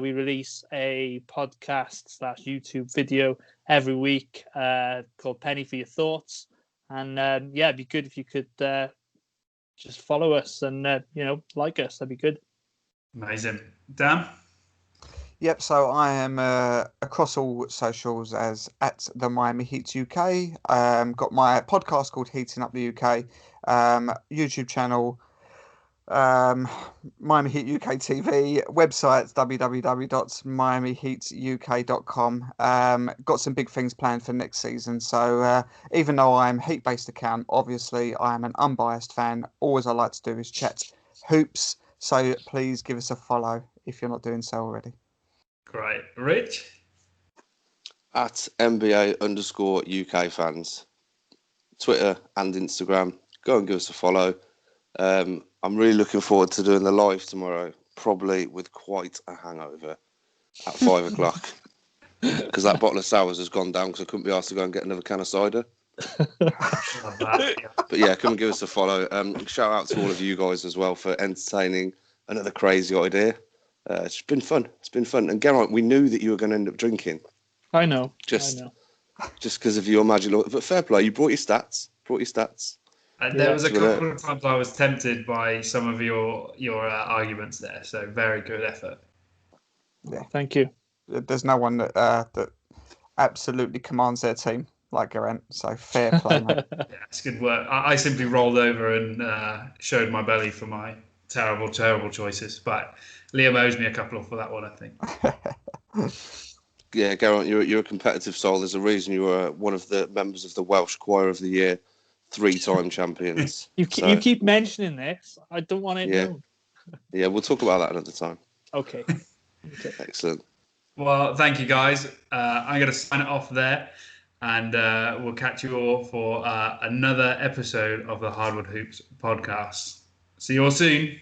We release a podcast / YouTube video every week called Penny for Your Thoughts. And it'd be good if you could just follow us and, like us. That'd be good. Amazing. Dan? Yep, so I am across all socials as at the Miami Heat UK. Got my podcast called Heating Up the UK. YouTube channel, Miami Heat UK TV. Website www.miamiheatuk.com. Got some big things planned for next season. So even though I'm Heat-based account, obviously I am an unbiased fan. Always I like to do is chat hoops. So please give us a follow if you're not doing so already. Great. Rich? At NBA_UK fans. Twitter and Instagram. Go and give us a follow. I'm really looking forward to doing the live tomorrow, probably with quite a hangover at 5 o'clock. Because that bottle of sours has gone down because I couldn't be asked to go and get another can of cider. But yeah, come and give us a follow. Shout out to all of you guys as well for entertaining another crazy idea. It's been fun. And Geraint, we knew that you were going to end up drinking. I know. Just because of your magic. But fair play, you brought your stats. There was a couple of times I was tempted by some of your arguments there. So very good effort. Yeah, thank you. There's no one that absolutely commands their team like Geraint. So fair play, mate. Yeah, it's good work. I simply rolled over and showed my belly for my terrible choices. But Liam owes me a couple for that one, I think. Yeah, Geraint, you're a competitive soul. There's a reason you were one of the members of the Welsh Choir of the Year, 3-time champions. You keep mentioning this. I don't want it known. Yeah, we'll talk about that another time. Okay. Excellent. Well, thank you, guys. I'm going to sign it off there, and we'll catch you all for another episode of the Hardwood Hoops podcast. See you all soon.